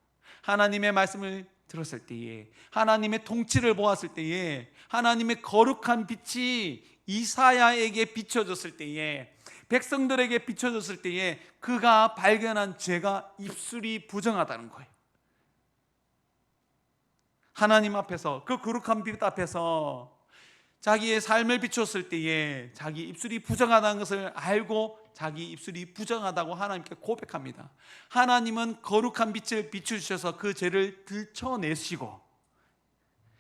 하나님의 말씀을 들었을 때에, 하나님의 통치를 보았을 때에, 하나님의 거룩한 빛이 이사야에게 비춰졌을 때에, 백성들에게 비춰졌을 때에 그가 발견한 죄가 입술이 부정하다는 거예요. 하나님 앞에서, 그 거룩한 빛 앞에서 자기의 삶을 비추었을 때에 자기 입술이 부정하다는 것을 알고 자기 입술이 부정하다고 하나님께 고백합니다. 하나님은 거룩한 빛을 비추셔서 그 죄를 들춰내시고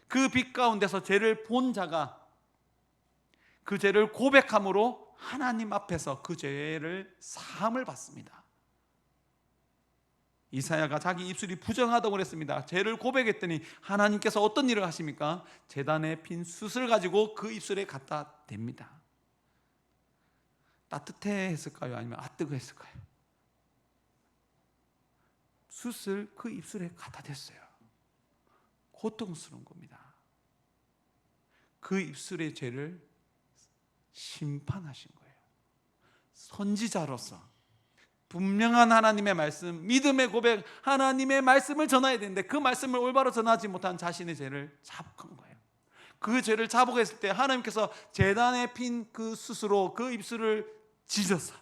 그 빛 가운데서 죄를 본 자가 그 죄를 고백함으로 하나님 앞에서 그 죄를 사함을 받습니다. 이사야가 자기 입술이 부정하다고 그랬습니다. 죄를 고백했더니 하나님께서 어떤 일을 하십니까? 제단에 핀 숯을 가지고 그 입술에 갖다 댑니다. 따뜻했을까요? 아니면 뜨거웠을까요? 숯을 그 입술에 갖다 댔어요. 고통스러운 겁니다. 그 입술의 죄를 심판하신 거예요. 선지자로서 분명한 하나님의 말씀, 믿음의 고백, 하나님의 말씀을 전해야 되는데 그 말씀을 올바로 전하지 못한 자신의 죄를 자복한 거예요. 그 죄를 자복했을 때 하나님께서 제단에 핀 그 숯으로 그 입술을 찢어서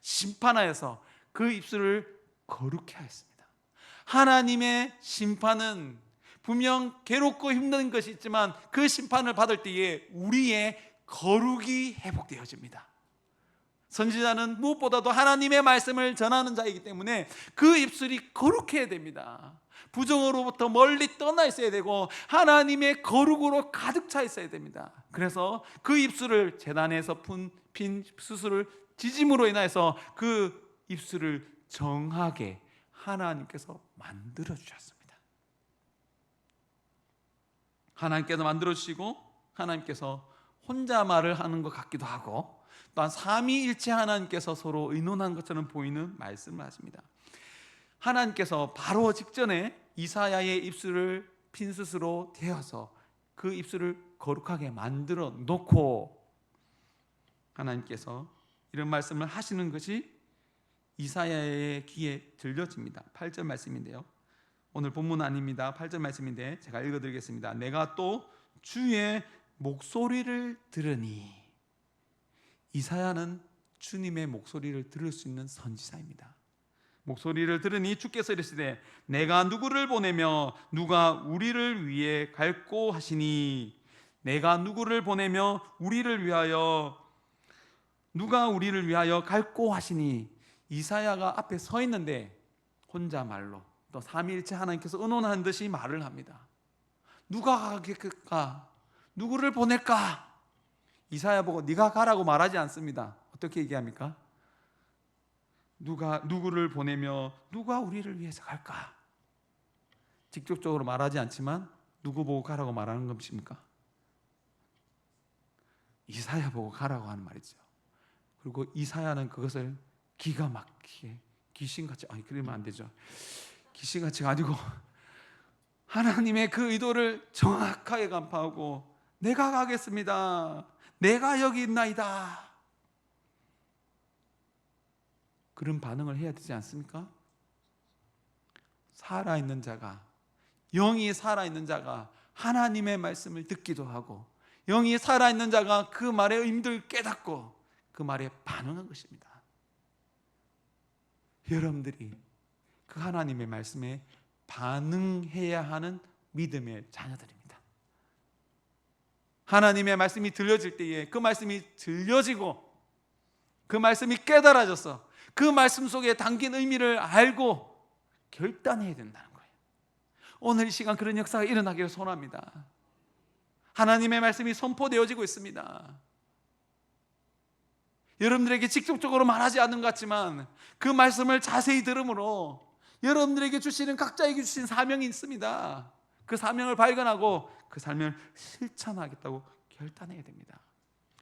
심판하여서 그 입술을 거룩해 하였습니다. 하나님의 심판은 분명 괴롭고 힘든 것이 있지만 그 심판을 받을 때에 우리의 거룩이 회복되어집니다. 선지자는 무엇보다도 하나님의 말씀을 전하는 자이기 때문에 그 입술이 거룩해야 됩니다. 부정으로부터 멀리 떠나 있어야 되고 하나님의 거룩으로 가득 차 있어야 됩니다. 그래서 그 입술을 제단에서 핀 숯을 지짐으로 인해서 그 입술을 정하게 하나님께서 만들어 주셨습니다. 하나님께서 만들어 주시고 하나님께서 혼자 말을 하는 것 같기도 하고 또한 삼위일체 하나님께서 서로 의논한 것처럼 보이는 말씀을 하십니다. 하나님께서 바로 직전에 이사야의 입술을 핀숯으로 대어서 그 입술을 거룩하게 만들어 놓고 하나님께서 이런 말씀을 하시는 것이 이사야의 귀에 들려집니다. 8절 말씀인데요, 오늘 본문 아닙니다. 8절 말씀인데 제가 읽어드리겠습니다. 내가 또 주의 목소리를 들으니, 이사야는 주님의 목소리를 들을 수 있는 선지자입니다. 목소리를 들으니 주께서 이르시되 내가 누구를 보내며 누가 우리를 위해 갈꼬 하시니, 내가 누구를 보내며 우리를 위하여 누가 우리를 위하여 갈꼬 하시니, 이사야가 앞에 서 있는데 혼자 말로 또 삼위일체 하나님께서 의논한 듯이 말을 합니다. 누가 가겠을까? 누구를 보낼까? 이사야 보고 네가 가라고 말하지 않습니다. 어떻게 얘기합니까? 누구를 보내며 누가 우리를 위해서 갈까? 직접적으로 말하지 않지만 누구 보고 가라고 말하는 것입니까? 이사야 보고 가라고 하는 말이죠. 그리고 이사야는 그것을 기가 막히게 귀신같이, 아니 그러면 안 되죠. 귀신같이 가지고 하나님의 그 의도를 정확하게 간파하고 내가 가겠습니다. 내가 여기 있나이다. 그런 반응을 해야 되지 않습니까? 살아있는 자가, 영이 살아있는 자가 하나님의 말씀을 듣기도 하고 영이 살아있는 자가 그 말의 의미를 깨닫고 그 말에 반응한 것입니다. 여러분들이 그 하나님의 말씀에 반응해야 하는 믿음의 자녀들입니다. 하나님의 말씀이 들려질 때에 그 말씀이 들려지고 그 말씀이 깨달아져서 그 말씀 속에 담긴 의미를 알고 결단해야 된다는 거예요. 오늘 이 시간 그런 역사가 일어나기를 소원합니다. 하나님의 말씀이 선포되어지고 있습니다. 여러분들에게 직접적으로 말하지 않는 것 같지만 그 말씀을 자세히 들음으로 여러분들에게 주시는, 각자에게 주신 사명이 있습니다. 그 사명을 발견하고 그 삶을 실천하겠다고 결단해야 됩니다.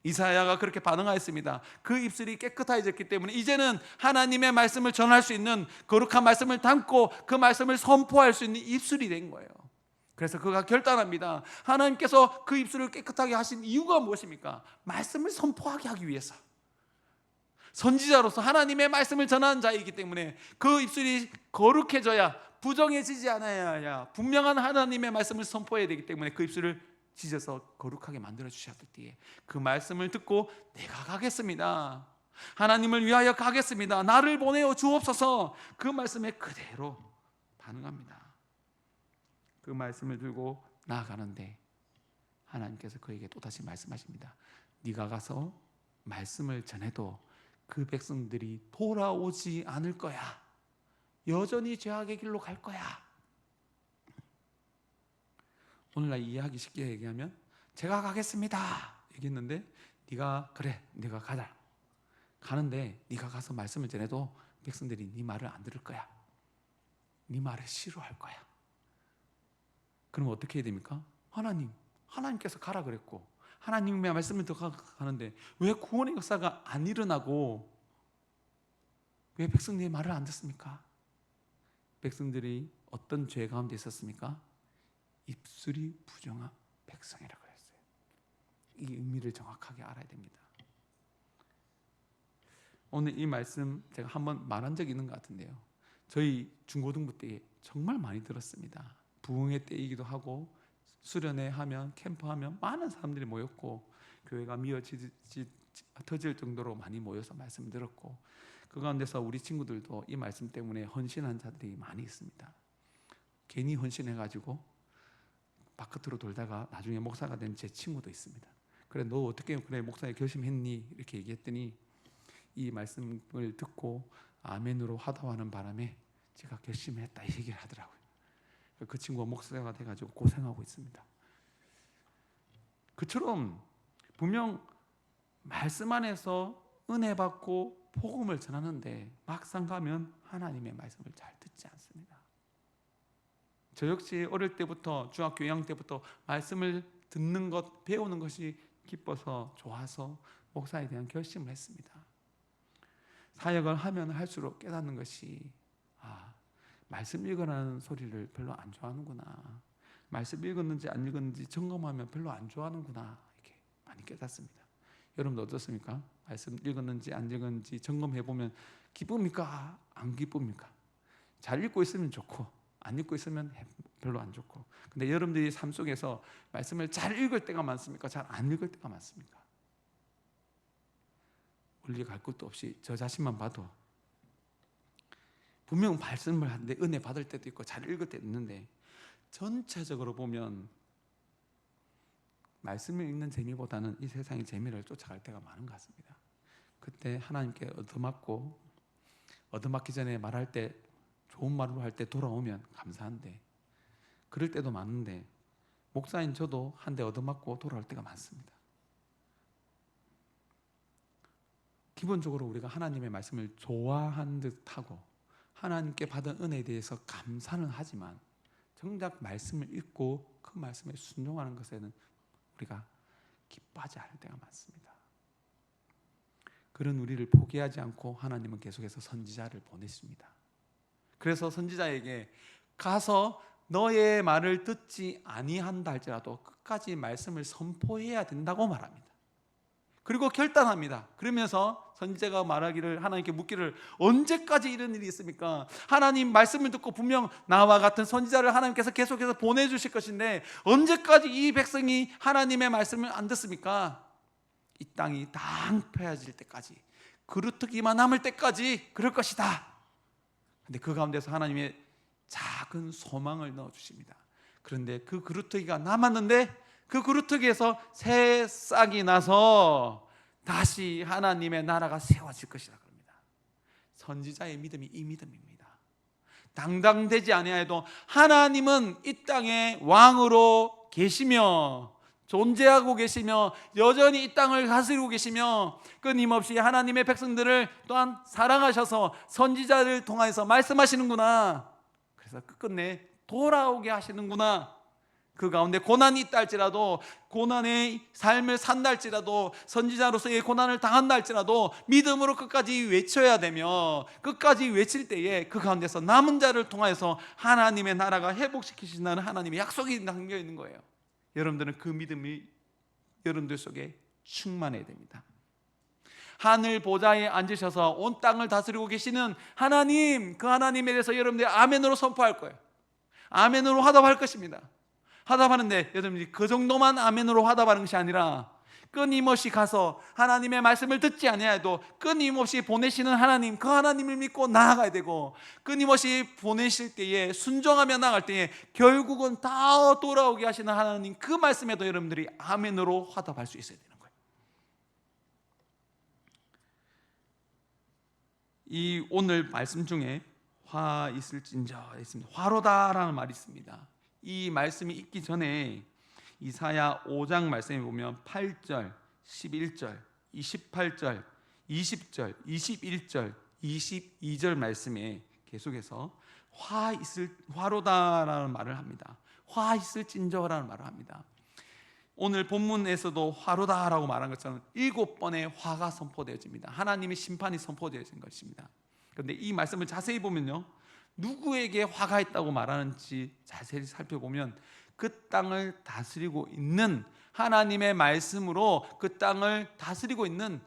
이사야가 그렇게 반응하였습니다. 그 입술이 깨끗해졌기 때문에 이제는 하나님의 말씀을 전할 수 있는, 거룩한 말씀을 담고 그 말씀을 선포할 수 있는 입술이 된 거예요. 그래서 그가 결단합니다. 하나님께서 그 입술을 깨끗하게 하신 이유가 무엇입니까? 말씀을 선포하게 하기 위해서. 선지자로서 하나님의 말씀을 전하는 자이기 때문에 그 입술이 거룩해져야, 부정해지지 않아야 분명한 하나님의 말씀을 선포해야 되기 때문에 그 입술을 찢어서 거룩하게 만들어 주셨을 때에 그 말씀을 듣고 내가 가겠습니다, 하나님을 위하여 가겠습니다, 나를 보내어 주옵소서, 그 말씀에 그대로 반응합니다. 그 말씀을 들고 나아가는데 하나님께서 그에게 또다시 말씀하십니다. 네가 가서 말씀을 전해도 그 백성들이 돌아오지 않을 거야. 여전히 죄악의 길로 갈 거야. 오늘날 이해하기 쉽게 얘기하면 제가 가겠습니다 얘기했는데 네가 가자. 가는데 네가 가서 말씀을 전해도 백성들이 네 말을 안 들을 거야. 네 말을 싫어할 거야. 그럼 어떻게 해야 됩니까? 하나님께서 가라 그랬고 하나님의 말씀을 더 가는데 왜 구원의 역사가 안 일어나고 왜 백성들의 말을 안 듣습니까? 백성들이 어떤 죄 가운데 있었습니까? 입술이 부정한 백성이라고 했어요. 이 의미를 정확하게 알아야 됩니다. 오늘 이 말씀 제가 한번 말한 적이 있는 것 같은데요. 저희 중고등부 때 정말 많이 들었습니다. 부흥회 때이기도 하고 수련회 하면 캠프 하면 많은 사람들이 모였고 교회가 터질 정도로 많이 모여서 말씀 들었고 그 가운데서 우리 친구들도 이 말씀 때문에 헌신한 자들이 많이 있습니다. 괜히 헌신해가지고 바깥으로 돌다가 나중에 목사가 된 제 친구도 있습니다. 그래 너 어떻게 그래 목사에 결심했니? 이렇게 얘기했더니 이 말씀을 듣고 아멘으로 화답하는 바람에 제가 결심했다 이 얘기를 하더라고요. 그 친구가 목사가 돼가지고 고생하고 있습니다. 그처럼 분명 말씀 안에서 은혜 받고 복음을 전하는데 막상 가면 하나님의 말씀을 잘 듣지 않습니다. 저 역시 어릴 때부터 중학교 2학년 때부터 말씀을 듣는 것, 배우는 것이 기뻐서 좋아서 목사에 대한 결심을 했습니다. 사역을 하면 할수록 깨닫는 것이 말씀 읽으라는 소리를 별로 안 좋아하는구나. 말씀 읽었는지 안 읽었는지 점검하면 별로 안 좋아하는구나. 이렇게 많이 깨닫습니다. 여러분도 어떻습니까? 말씀 읽었는지 안 읽었는지 점검해보면 기쁩니까? 안 기쁩니까? 잘 읽고 있으면 좋고 안 읽고 있으면 별로 안 좋고. 근데 여러분들이 삶 속에서 말씀을 잘 읽을 때가 많습니까? 잘 안 읽을 때가 많습니까? 원리 갈 것도 없이 저 자신만 봐도 분명 말씀을 하는데 은혜 받을 때도 있고 잘 읽을 때도 있는데 전체적으로 보면 말씀을 읽는 재미보다는 이 세상의 재미를 쫓아갈 때가 많은 것 같습니다. 그때 하나님께 얻어맞기 전에 말할 때 좋은 말로 할 때 돌아오면 감사한데 그럴 때도 많은데 목사인 저도 한 대 얻어맞고 돌아올 때가 많습니다. 기본적으로 우리가 하나님의 말씀을 좋아한 듯하고 하나님께 받은 은혜에 대해서 감사는 하지만 정작 말씀을 읽고 그 말씀에 순종하는 것에는 우리가 기뻐하지 않을 때가 많습니다. 그런 우리를 포기하지 않고 하나님은 계속해서 선지자를 보내십니다. 그래서 선지자에게 가서 너의 말을 듣지 아니한다 할지라도 끝까지 말씀을 선포해야 된다고 말합니다. 그리고 결단합니다. 그러면서 선지자가 말하기를 하나님께 묻기를 언제까지 이런 일이 있습니까? 하나님 말씀을 듣고 분명 나와 같은 선지자를 하나님께서 계속해서 보내주실 것인데 언제까지 이 백성이 하나님의 말씀을 안 듣습니까? 이 땅이 다 황폐해질 때까지 그루터기만 남을 때까지 그럴 것이다. 근데 그 가운데서 하나님의 작은 소망을 넣어주십니다. 그런데 그 그루터기가 남았는데 그 그루터기에서 새 싹이 나서 다시 하나님의 나라가 세워질 것이라 그럽니다. 선지자의 믿음이 이 믿음입니다. 당당되지 아니하여도 하나님은 이 땅에 왕으로 계시며 존재하고 계시며 여전히 이 땅을 다스리고 계시며 끊임없이 하나님의 백성들을 또한 사랑하셔서 선지자를 통해서 말씀하시는구나. 그래서 끝끝내 돌아오게 하시는구나. 그 가운데 고난이 있다 할지라도 고난의 삶을 산다 할지라도 선지자로서의 고난을 당한다 할지라도 믿음으로 끝까지 외쳐야 되며 끝까지 외칠 때에 그 가운데서 남은 자를 통해서 하나님의 나라가 회복시키신다는 하나님의 약속이 담겨 있는 거예요. 여러분들은 그 믿음이 여러분들 속에 충만해야 됩니다. 하늘 보좌에 앉으셔서 온 땅을 다스리고 계시는 하나님, 그 하나님에 대해서 여러분들이 아멘으로 선포할 거예요. 아멘으로 화답할 것입니다. 화답하는데 여러분들이 그 정도만 아멘으로 화답하는 것이 아니라 끊임없이 가서 하나님의 말씀을 듣지 아니하여도 끊임없이 보내시는 하나님, 그 하나님을 믿고 나아가야 되고 끊임없이 보내실 때에 순종하며 나아갈 때에 결국은 다 돌아오게 하시는 하나님, 그 말씀에도 여러분들이 아멘으로 화답할 수 있어야 되는 거예요. 이 오늘 말씀 중에 화 있을진저 있습니다. 화로다라는 말이 있습니다. 이 말씀이 있기 전에 이사야 5장 말씀에 보면 8절, 11절, 28절, 20절, 21절, 22절 말씀에 계속해서 화로다라는 말을 합니다. 화 있을진저라는 말을 합니다. 오늘 본문에서도 화로다라고 말한 것처럼 7번의 화가 선포되어집니다. 하나님의 심판이 선포되어진 것입니다. 그런데 이 말씀을 자세히 보면요, 누구에게 화가 있다고 말하는지 자세히 살펴보면 그 땅을 다스리고 있는, 하나님의 말씀으로 그 땅을 다스리고 있는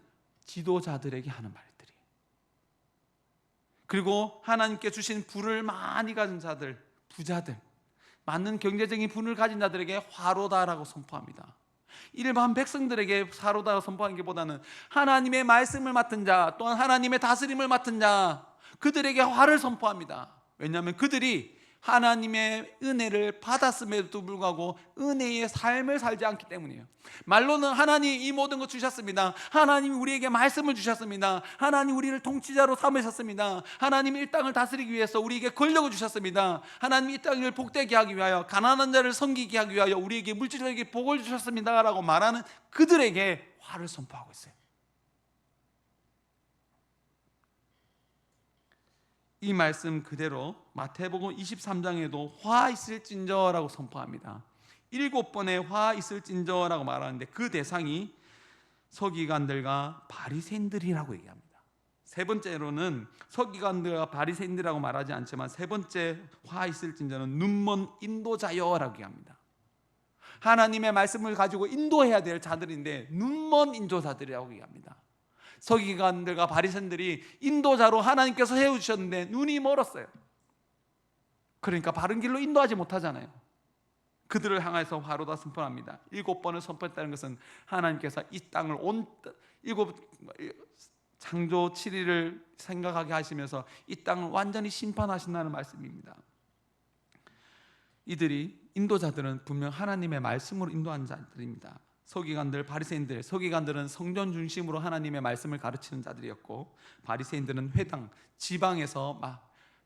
지도자들에게 하는 말들이, 그리고 하나님께 주신 부를 많이 가진 자들, 부자들, 많은 경제적인 분을 가진 자들에게 화로다라고 선포합니다. 일반 백성들에게 화로다라고 선포하는 것보다는 하나님의 말씀을 맡은 자, 또한 하나님의 다스림을 맡은 자, 그들에게 화를 선포합니다. 왜냐하면 그들이 하나님의 은혜를 받았음에도 불구하고 은혜의 삶을 살지 않기 때문이에요. 말로는 하나님 이 모든 것 주셨습니다. 하나님이 우리에게 말씀을 주셨습니다. 하나님 우리를 통치자로 삼으셨습니다. 하나님 이 땅을 다스리기 위해서 우리에게 권력을 주셨습니다. 하나님 이 땅을 복되게 하기 위하여, 가난한 자를 섬기게 하기 위하여 우리에게 물질적인 복을 주셨습니다 라고 말하는 그들에게 화를 선포하고 있어요. 이 말씀 그대로 마태복음 23장에도 화 있을진저라고 선포합니다. 7번의 화 있을진저라고 말하는데 그 대상이 서기관들과 바리새인들이라고 얘기합니다. 세 번째로는 서기관들과 바리새인들이라고 말하지 않지만 세 번째 화 있을진저는 눈먼 인도자여라고 얘기합니다. 하나님의 말씀을 가지고 인도해야 될 자들인데 눈먼 인도자들이라고 얘기합니다. 서기관들과 바리새인들이 인도자로 하나님께서 세워주셨는데 눈이 멀었어요. 그러니까 바른 길로 인도하지 못하잖아요. 그들을 향해서 화로다 선포합니다. 7번을 선포했다는 것은 하나님께서 이 땅을 창조 7일을 생각하게 하시면서 이 땅을 완전히 심판하신다는 말씀입니다. 이들이, 인도자들은 분명 하나님의 말씀으로 인도한 자들입니다. 서기관들, 바리새인들, 서기관들은 성전 중심으로 하나님의 말씀을 가르치는 자들이었고, 바리새인들은 지방에서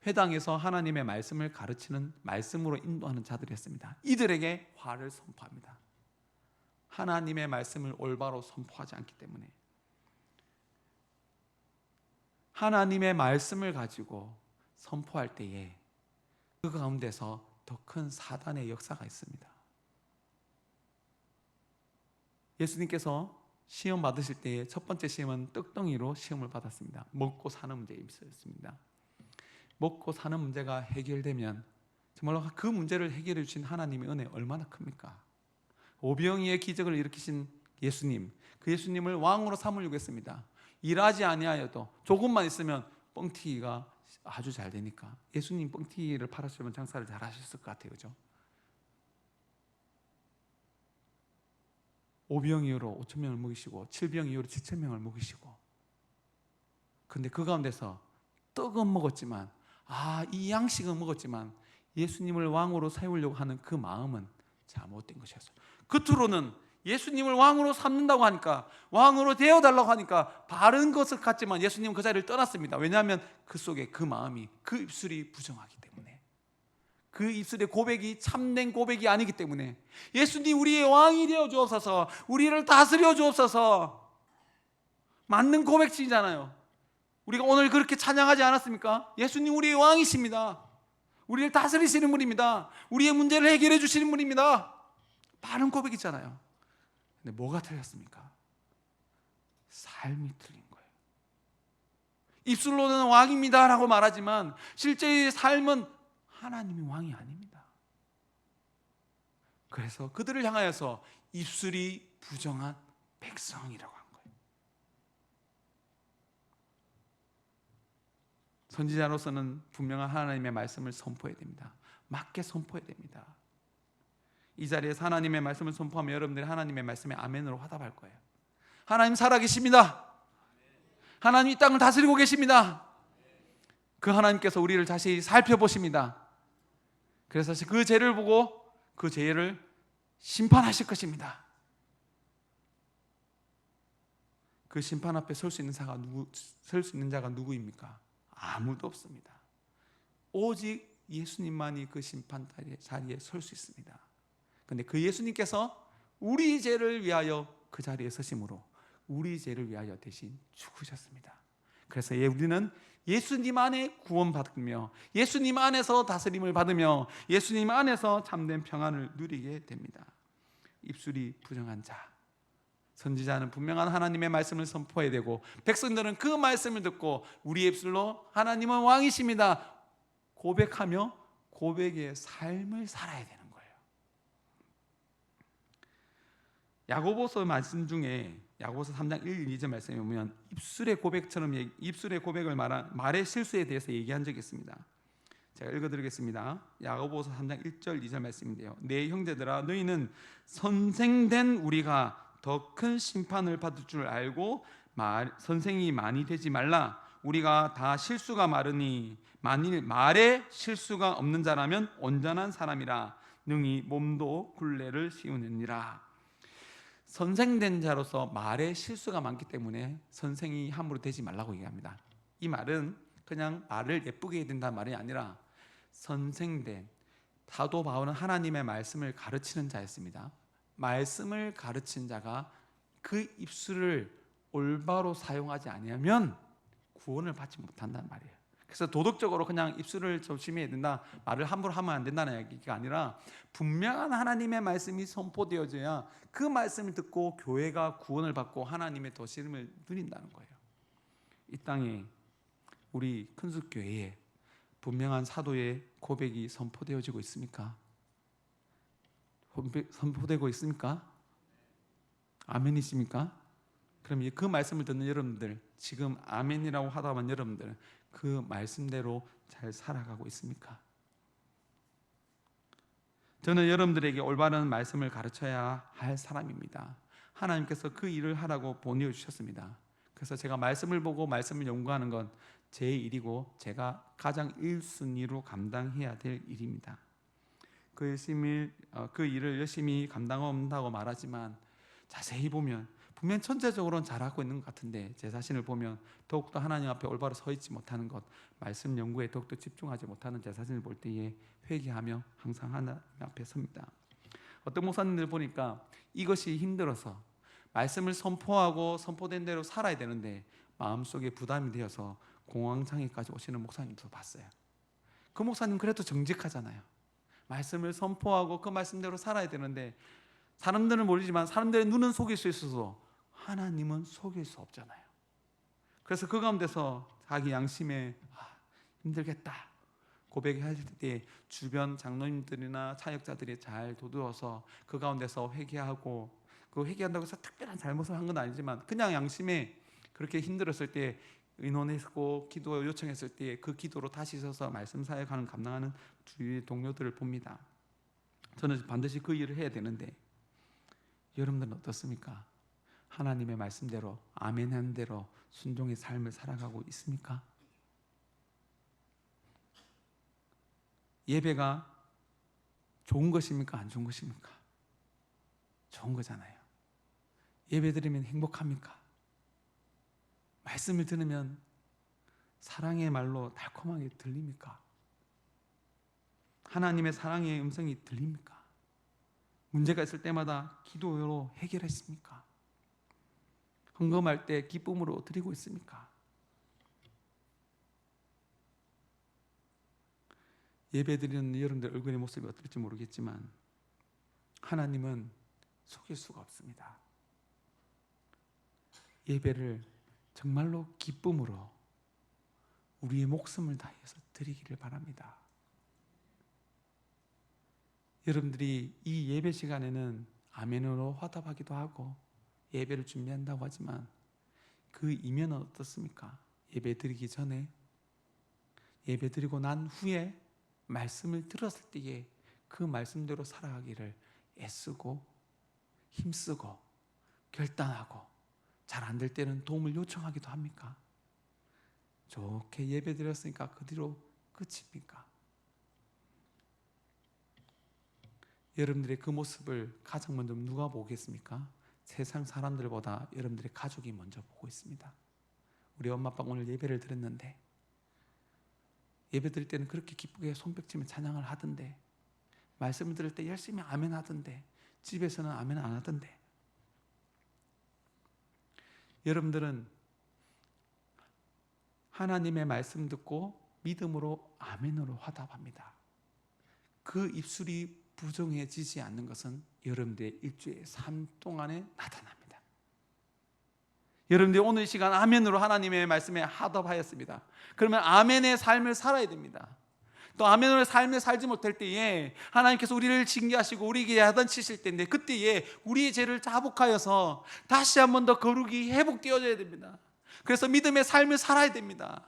회당에서 하나님의 말씀을 가르치는, 말씀으로 인도하는 자들이었습니다. 이들에게 화를 선포합니다. 하나님의 말씀을 올바로 선포하지 않기 때문에. 하나님의 말씀을 가지고 선포할 때에 그 가운데서 더 큰 사단의 역사가 있습니다. 예수님께서 시험 받으실 때에 첫 번째 시험은 떡덩이로 시험을 받았습니다. 먹고 사는 문제에 있었습니다. 먹고 사는 문제가 해결되면 정말로 그 문제를 해결해 주신 하나님의 은혜 얼마나 큽니까? 오병이의 기적을 일으키신 예수님, 그 예수님을 왕으로 삼으려고 했습니다. 일하지 아니하여도 조금만 있으면 뻥튀기가 아주 잘 되니까 예수님 뻥튀기를 팔았으면 장사를 잘 하셨을 것 같아요. 그죠? 오병 이후로 5,000명을 먹이시고 7병 이후로 7,000명을 먹이시고, 근데 그 가운데서 떡은 먹었지만, 이 양식은 먹었지만 예수님을 왕으로 세우려고 하는 그 마음은 잘못된 것이었어요. 겉으로는 예수님을 왕으로 삼는다고 하니까, 왕으로 되어달라고 하니까 바른 것을 같지만 예수님은 그 자리를 떠났습니다. 왜냐하면 그 속에 그 마음이, 그 입술이 부정하기 때문에, 그 입술의 고백이 참된 고백이 아니기 때문에, 예수님 우리의 왕이 되어 주옵소서, 우리를 다스려 주옵소서, 맞는 고백이잖아요. 우리가 오늘 그렇게 찬양하지 않았습니까? 예수님 우리의 왕이십니다. 우리를 다스리시는 분입니다. 우리의 문제를 해결해 주시는 분입니다. 바른 고백이잖아요. 근데 뭐가 틀렸습니까? 삶이 틀린 거예요. 입술로는 왕입니다 라고 말하지만 실제의 삶은 하나님이 왕이 아닙니다. 그래서 그들을 향하여서 입술이 부정한 백성이라고 한 거예요. 선지자로서는 분명한 하나님의 말씀을 선포해야 됩니다. 맞게 선포해야 됩니다. 이 자리에서 하나님의 말씀을 선포하면 여러분들이 하나님의 말씀에 아멘으로 화답할 거예요. 하나님 살아계십니다. 하나님 이 땅을 다스리고 계십니다. 그 하나님께서 우리를 다시 살펴보십니다. 그래서 그 죄를 보고 그 죄를 심판하실 것입니다. 그 심판 앞에 설 수 있는 자가 누구입니까? 아무도 없습니다. 오직 예수님만이 그 심판 자리에 설 수 있습니다. 그런데 그 예수님께서 우리 죄를 위하여 그 자리에 서심으로 우리 죄를 위하여 대신 죽으셨습니다. 그래서 우리는 예수님 안에 구원받으며 예수님 안에서 다스림을 받으며 예수님 안에서 참된 평안을 누리게 됩니다. 입술이 부정한 자, 선지자는 분명한 하나님의 말씀을 선포해야 되고 백성들은 그 말씀을 듣고 우리의 입술로 하나님은 왕이십니다 고백하며 고백의 삶을 살아야 되는 거예요. 야고보서 말씀 중에 야고보서 3장 1, 2절 말씀에 보면 입술의 고백처럼 입술의 고백을 말한 말의 실수에 대해서 얘기한 적이 있습니다. 제가 읽어드리겠습니다. 야고보서 3장 1절 2절 말씀인데요. 내 형제들아 너희는 선생된 우리가 더 큰 심판을 받을 줄 알고 선생이 많이 되지 말라. 우리가 다 실수가 많으니 만일 말에 실수가 없는 자라면 온전한 사람이라 능히 몸도 굴레를 씌우느니라. 선생된 자로서 말에 실수가 많기 때문에 선생이 함부로 되지 말라고 얘기합니다. 이 말은 그냥 말을 예쁘게 해야 된다는 말이 아니라 선생된, 사도 바울은 하나님의 말씀을 가르치는 자였습니다. 말씀을 가르친 자가 그 입술을 올바로 사용하지 아니하면 구원을 받지 못한다는 말이에요. 그래서 도덕적으로 그냥 입술을 조심해야 된다, 말을 함부로 하면 안 된다는 얘기가 아니라 분명한 하나님의 말씀이 선포되어져야 그 말씀을 듣고 교회가 구원을 받고 하나님의 도심을 누린다는 거예요. 이 땅에 우리 큰숲교회에 분명한 사도의 고백이 선포되어지고 있습니까? 선포되고 있습니까? 아멘이십니까? 그럼 그 말씀을 듣는 여러분들, 지금 아멘이라고 하다 보면 여러분들 그 말씀대로 잘 살아가고 있습니까? 저는 여러분들에게 올바른 말씀을 가르쳐야 할 사람입니다. 하나님께서 그 일을 하라고 보내주셨습니다. 그래서 제가 말씀을 보고 말씀을 연구하는 건 제 일이고 제가 가장 1순위로 감당해야 될 일입니다. 그 일을 열심히 감당한다고 말하지만 자세히 보면 분명 천체적으로는 잘하고 있는 것 같은데 제 자신을 보면 더욱더 하나님 앞에 올바로 서 있지 못하는 것, 말씀 연구에 더욱더 집중하지 못하는 제 자신을 볼 때에 회개하며 항상 하나님 앞에 섭니다. 어떤 목사님들 보니까 이것이 힘들어서 말씀을 선포하고 선포된 대로 살아야 되는데 마음속에 부담이 되어서 공황장애까지 오시는 목사님도 봤어요. 그 목사님 그래도 정직하잖아요. 말씀을 선포하고 그 말씀대로 살아야 되는데 사람들은 모르지만 사람들의 눈은 속일 수 있어서 하나님은 속일 수 없잖아요. 그래서 그 가운데서 자기 양심에 힘들겠다 고백할 때 주변 장로님들이나 차역자들이 잘 도두어서 그 가운데서 회개하고, 그 회개한다고 해서 특별한 잘못을 한 건 아니지만 그냥 양심에 그렇게 힘들었을 때 의논했고 기도 요청했을 때 그 기도로 다시 서서 말씀 사역하는 감당하는 주위 동료들을 봅니다. 저는 반드시 그 일을 해야 되는데 여러분들은 어떻습니까? 하나님의 말씀대로 아멘한 대로 순종의 삶을 살아가고 있습니까? 예배가 좋은 것입니까? 안 좋은 것입니까? 좋은 거잖아요. 예배 드리면 행복합니까? 말씀을 들으면 사랑의 말로 달콤하게 들립니까? 하나님의 사랑의 음성이 들립니까? 문제가 있을 때마다 기도로 해결했습니까? 헌금할 때 기쁨으로 드리고 있습니까? 예배 드리는 여러분들 얼굴의 모습이 어떨지 모르겠지만 하나님은 속일 수가 없습니다. 예배를 정말로 기쁨으로 우리의 목숨을 다해서 드리기를 바랍니다. 여러분들이 이 예배 시간에는 아멘으로 화답하기도 하고 예배를 준비한다고 하지만 그 이면은 어떻습니까? 예배 드리기 전에, 예배 드리고 난 후에 말씀을 들었을 때에 그 말씀대로 살아가기를 애쓰고 힘쓰고 결단하고 잘 안 될 때는 도움을 요청하기도 합니까? 좋게 예배 드렸으니까 그 뒤로 끝입니까? 여러분들의 그 모습을 가장 먼저 누가 보겠습니까? 세상 사람들보다 여러분들의 가족이 먼저 보고 있습니다. 우리 엄마 아빠가 오늘 예배를 드렸는데 예배 드릴 때는 그렇게 기쁘게 손뼉치며 찬양을 하던데, 말씀을 들을 때 열심히 아멘 하던데, 집에서는 아멘 안 하던데. 여러분들은 하나님의 말씀 듣고 믿음으로 아멘으로 화답합니다. 그 입술이 부정해지지 않는 것은 여러분들의 일주의 삶 동안에 나타납니다. 여러분들이 오늘 이 시간 아멘으로 하나님의 말씀에 화답하였습니다. 그러면 아멘의 삶을 살아야 됩니다. 또 아멘으로 삶을 살지 못할 때에 하나님께서 우리를 징계하시고 우리에게 야단치실 때인데, 그때에 우리의 죄를 자복하여서 다시 한 번 더 거룩이 회복되어져야 됩니다. 그래서 믿음의 삶을 살아야 됩니다.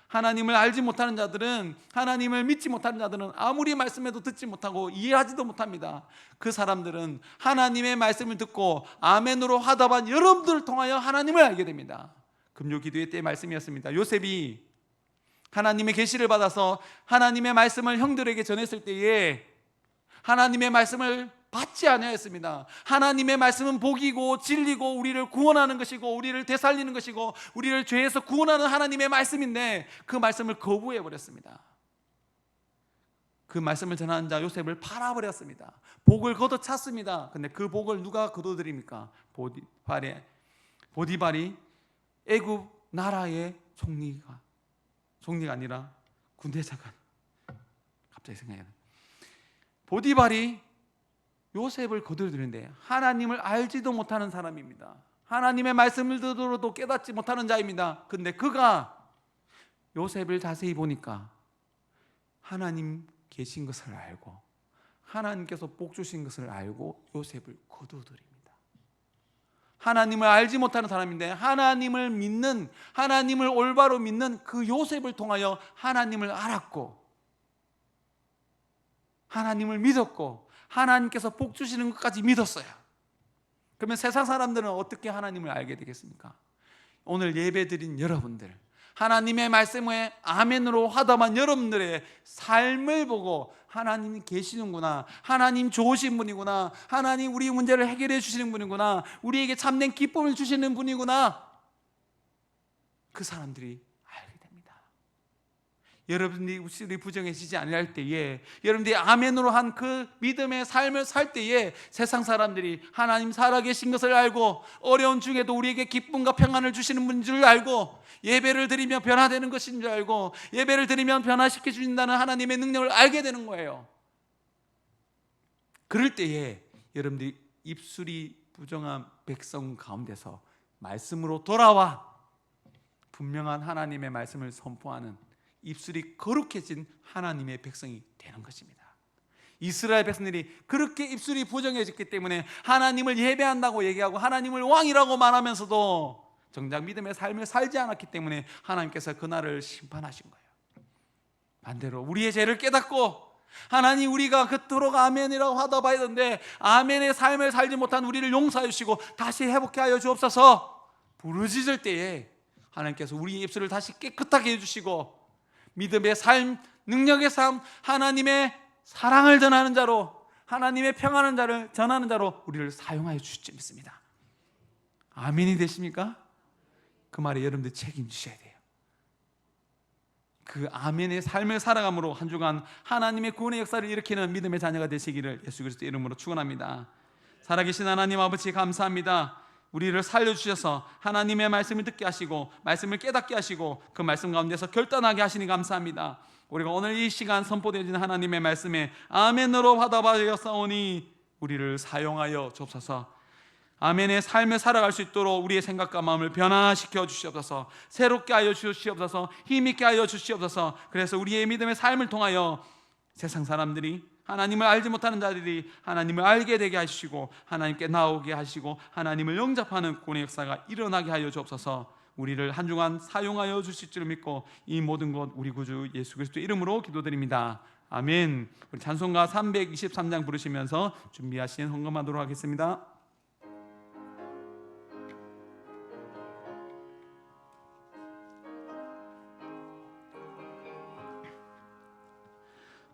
하나님을 알지 못하는 자들은, 하나님을 믿지 못하는 자들은 아무리 말씀해도 듣지 못하고 이해하지도 못합니다. 그 사람들은 하나님의 말씀을 듣고 아멘으로 화답한 여러분들을 통하여 하나님을 알게 됩니다. 금요 기도회 때 말씀이었습니다. 요셉이 하나님의 계시를 받아서 하나님의 말씀을 형들에게 전했을 때에 하나님의 말씀을 받지 아니하였습니다. 하나님의 말씀은 복이고 진리고 우리를 구원하는 것이고 우리를 되살리는 것이고 우리를 죄에서 구원하는 하나님의 말씀인데, 그 말씀을 거부해 버렸습니다. 그 말씀을 전하는 자 요셉을 팔아버렸습니다. 복을 걷어찼습니다. 근데 그 복을 누가 거둬들입니까? 보디발이 애굽 나라의 총리가 아니라 군대장관, 갑자기 생각이 나요. 보디발이 요셉을 거두어들이는데 하나님을 알지도 못하는 사람입니다. 하나님의 말씀을 들어도 깨닫지 못하는 자입니다. 근데 그가 요셉을 자세히 보니까 하나님 계신 것을 알고 하나님께서 복 주신 것을 알고 요셉을 거두어들입니다. 하나님을 알지 못하는 사람인데 하나님을 믿는, 하나님을 올바로 믿는 그 요셉을 통하여 하나님을 알았고 하나님을 믿었고 하나님께서 복 주시는 것까지 믿었어요. 그러면 세상 사람들은 어떻게 하나님을 알게 되겠습니까? 오늘 예배드린 여러분들, 하나님의 말씀에 아멘으로 화답한 여러분들의 삶을 보고 하나님이 계시는구나, 하나님 좋으신 분이구나, 하나님 우리 문제를 해결해 주시는 분이구나, 우리에게 참된 기쁨을 주시는 분이구나, 그 사람들이 알게 됩니다. 여러분들이 입술이 부정해지지 아니할 때에, 여러분들이 아멘으로 한 그 믿음의 삶을 살 때에 세상 사람들이 하나님 살아계신 것을 알고 어려운 중에도 우리에게 기쁨과 평안을 주시는 분인 줄 알고, 예배를 드리면 변화되는 것인 줄 알고, 예배를 드리면 변화시켜 주신다는 하나님의 능력을 알게 되는 거예요. 그럴 때에 여러분들이 입술이 부정한 백성 가운데서 말씀으로 돌아와 분명한 하나님의 말씀을 선포하는 입술이 거룩해진 하나님의 백성이 되는 것입니다. 이스라엘 백성들이 그렇게 입술이 부정해졌기 때문에 하나님을 예배한다고 얘기하고 하나님을 왕이라고 말하면서도 정작 믿음의 삶을 살지 않았기 때문에 하나님께서 그날을 심판하신 거예요. 반대로 우리의 죄를 깨닫고 하나님 우리가 그토록 아멘이라고 화답해야 되는데 아멘의 삶을 살지 못한 우리를 용서해 주시고 다시 회복해 하여 주옵소서 부르짖을 때에 하나님께서 우리의 입술을 다시 깨끗하게 해주시고 믿음의 삶, 능력의 삶, 하나님의 사랑을 전하는 자로, 하나님의 평안한 자를 전하는 자로 우리를 사용하여 주실 줄 믿습니다. 아멘이 되십니까? 그 말에 여러분들 책임지셔야 돼요. 그 아멘의 삶을 살아감으로 한 주간 하나님의 구원의 역사를 일으키는 믿음의 자녀가 되시기를 예수 그리스도의 이름으로 축원합니다. 살아계신 하나님 아버지 감사합니다. 우리를 살려주셔서 하나님의 말씀을 듣게 하시고 말씀을 깨닫게 하시고 그 말씀 가운데서 결단하게 하시니 감사합니다. 우리가 오늘 이 시간 선포되어진 하나님의 말씀에 아멘으로 화답하여 싸우니 우리를 사용하여 주옵소서. 아멘의 삶을 살아갈 수 있도록 우리의 생각과 마음을 변화시켜 주시옵소서. 새롭게 하여 주시옵소서. 힘있게 하여 주시옵소서. 그래서 우리의 믿음의 삶을 통하여 세상 사람들이, 하나님을 알지 못하는 자들이 하나님을 알게 되게 하시고 하나님께 나오게 하시고 하나님을 영접하는 구원의 역사가 일어나게 하여 주옵소서. 우리를 한 주간 사용하여 주실 줄 믿고 이 모든 것 우리 구주 예수 그리스도의 이름으로 기도드립니다. 아멘. 우리 찬송가 323장 부르시면서 준비하신 헌금하도록 하겠습니다.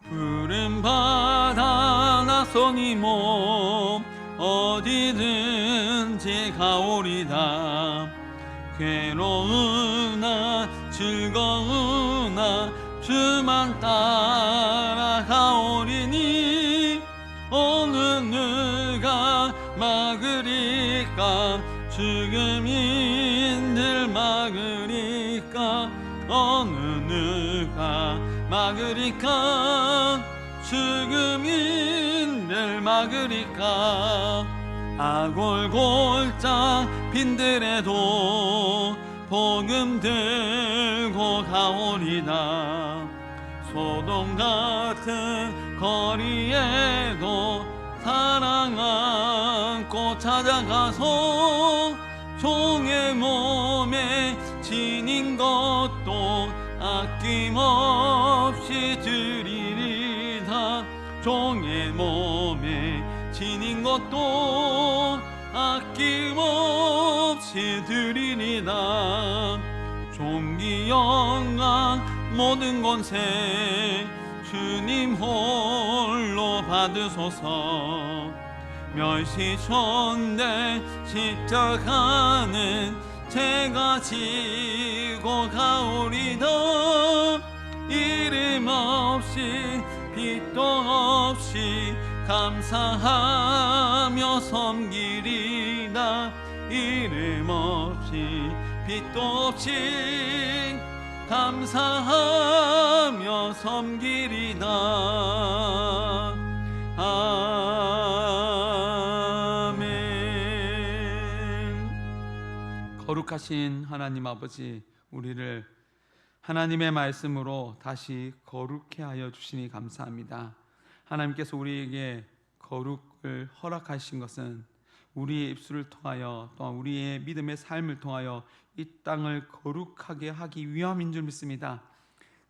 푸른 바다 나선이 몸 어디든지 가오리다. 괴로우나 즐거우나 주만 따라가오리니 어느 누가 막으리까 죽음인들 막으리까 어느 누가 막으리까 죽음인들 막으리까 아골골짝 빈들에도 복음 들고 가오리다 소돔 같은 거리에도 사랑 안고 찾아가서 종의 몸에 지닌 것도 아낌없이 드리리다 종의 몸에 지닌 것도 아낌없이 드리리다 존귀 영광 모든 권세 주님 홀로 받으소서 멸시천대 십자가는 제가 지고 가오리다 이름 없이 빛도 없이 감사하며 섬기리다 이름 없이 빛도 없이 감사하며 섬기리다 아멘. 거룩하신 하나님 아버지 우리를 하나님의 말씀으로 다시 거룩해 하여 주시니 감사합니다. 하나님께서 우리에게 거룩을 허락하신 것은 우리의 입술을 통하여 또한 우리의 믿음의 삶을 통하여 이 땅을 거룩하게 하기 위함인 줄 믿습니다.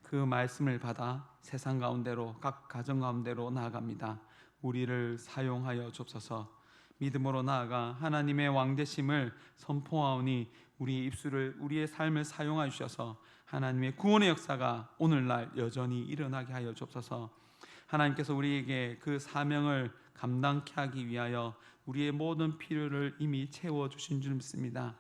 그 말씀을 받아 세상 가운데로 각 가정 가운데로 나아갑니다. 우리를 사용하여 주옵소서. 믿음으로 나아가 하나님의 왕되심을 선포하오니 우리의 입술을 우리의 삶을 사용하여 주셔서 하나님의 구원의 역사가 오늘날 여전히 일어나게 하여 주옵소서. 하나님께서 우리에게 그 사명을 감당케 하기 위하여 우리의 모든 필요를 이미 채워주신 줄 믿습니다.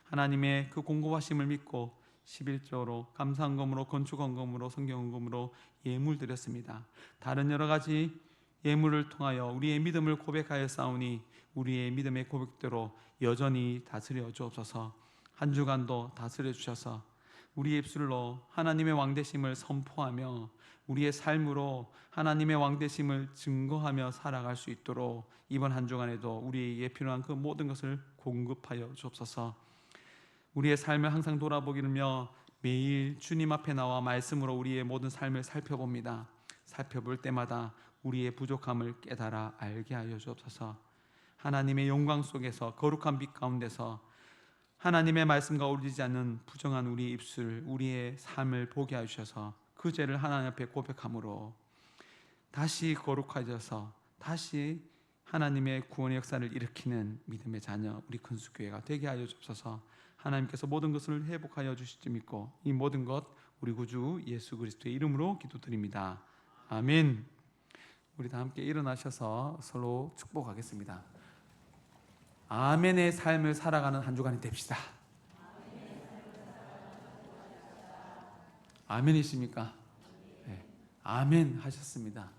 하나님의 그 공급하심을 믿고 11조로 감사헌금으로 건축헌금으로 성경헌금으로 예물 드렸습니다. 다른 여러 가지 예물을 통하여 우리의 믿음을 고백하여 싸우니 우리의 믿음의 고백대로 여전히 다스려 주옵소서. 한 주간도 다스려 주셔서 우리의 입술로 하나님의 왕되심을 선포하며 우리의 삶으로 하나님의 왕되심을 증거하며 살아갈 수 있도록 이번 한 주간에도 우리에게 필요한 그 모든 것을 공급하여 주옵소서. 우리의 삶을 항상 돌아보기를며 매일 주님 앞에 나와 말씀으로 우리의 모든 삶을 살펴봅니다. 살펴볼 때마다 우리의 부족함을 깨달아 알게 하여 주옵소서. 하나님의 영광 속에서 거룩한 빛 가운데서 하나님의 말씀과 어울리지 않는 부정한 우리의 입술, 우리의 삶을 보게 하여 주셔서 그 죄를 하나님 앞에 고백함으로 다시 거룩해져서 다시 하나님의 구원의 역사를 일으키는 믿음의 자녀 우리 큰수교회가 되게 하여 주옵소서. 하나님께서 모든 것을 회복하여 주실 줄 믿고 이 모든 것 우리 구주 예수 그리스도의 이름으로 기도드립니다. 아멘. 우리 다 함께 일어나셔서 서로 축복하겠습니다. 아멘의 삶을 살아가는 한 주간이 됩시다. 아멘이십니까? 네. 아멘 하셨습니다.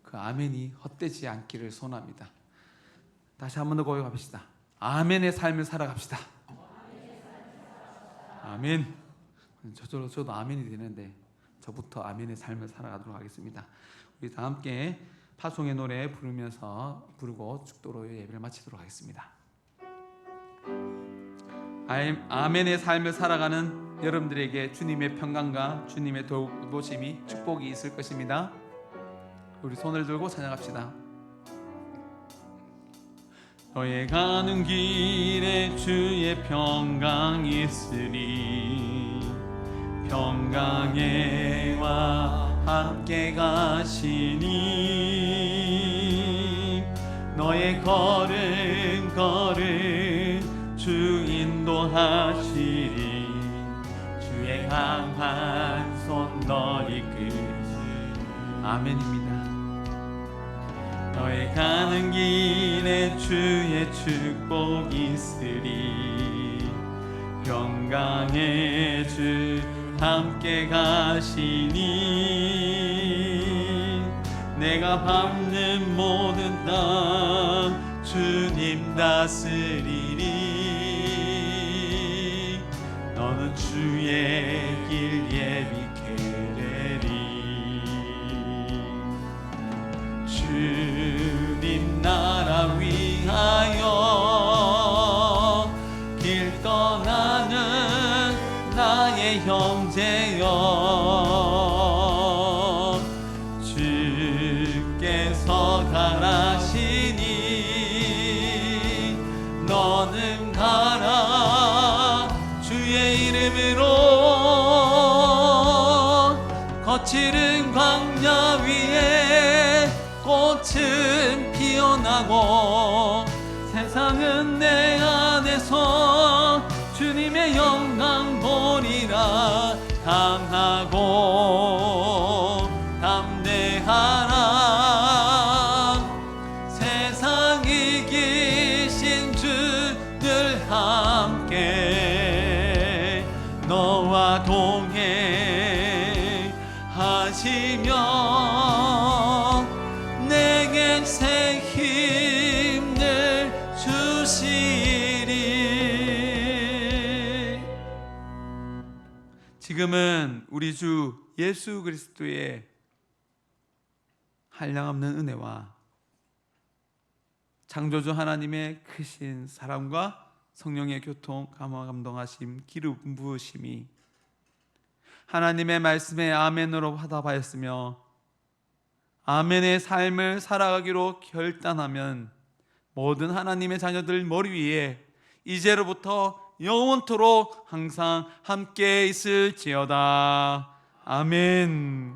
그 아멘이 헛되지 않기를 소원합니다. 다시 한 번 더 고백합시다. 아멘의 삶을 살아갑시다. 아멘. 저도 아멘이 되는데 저부터 아멘의 삶을 살아가도록 하겠습니다. 우리 다 함께 파송의 노래 부르면서 부르고 축도로 예배를 마치도록 하겠습니다. 아멘의 삶을 살아가는 여러분들에게 주님의 평강과 주님의 돌보심이 축복이 있을 것입니다. 우리 손을 들고 찬양합시다. 너의 가는 길에 주의 평강이 있으리 평강해와 함께 가시니 너의 걸음 주 인도하시리 주의 강한 손 너 이끄시리 아멘입니다. 너의 가는 길에 주의 축복이 있으리 평강의 주 함께 가시니 내가 밟는 모든 땅 주님 다스리리. 너는 주의 길 예비케 되리. 주님 나라 위하여 길 떠나는 나의 형제여, 주께서 가라시니 너는 가라. 주의 이름으로 거칠은 광야 위에 꽃은 피어나고 세상은 내 안에서 주님의 영광 보리라. 강하고 담대하라. 세상 이기신 주 늘 함께 너와 동행하시며 내게 새 힘을 주시리. 지금은 우리 주 예수 그리스도의 한량없는 은혜와 창조주 하나님의 크신 사랑과 성령의 교통, 감동하심, 기름 부으심이 하나님의 말씀에 아멘으로 화답하였으며 아멘의 삶을 살아가기로 결단하면 모든 하나님의 자녀들 머리 위에 이제로부터 영원토록 항상 함께 있을지어다. 아멘.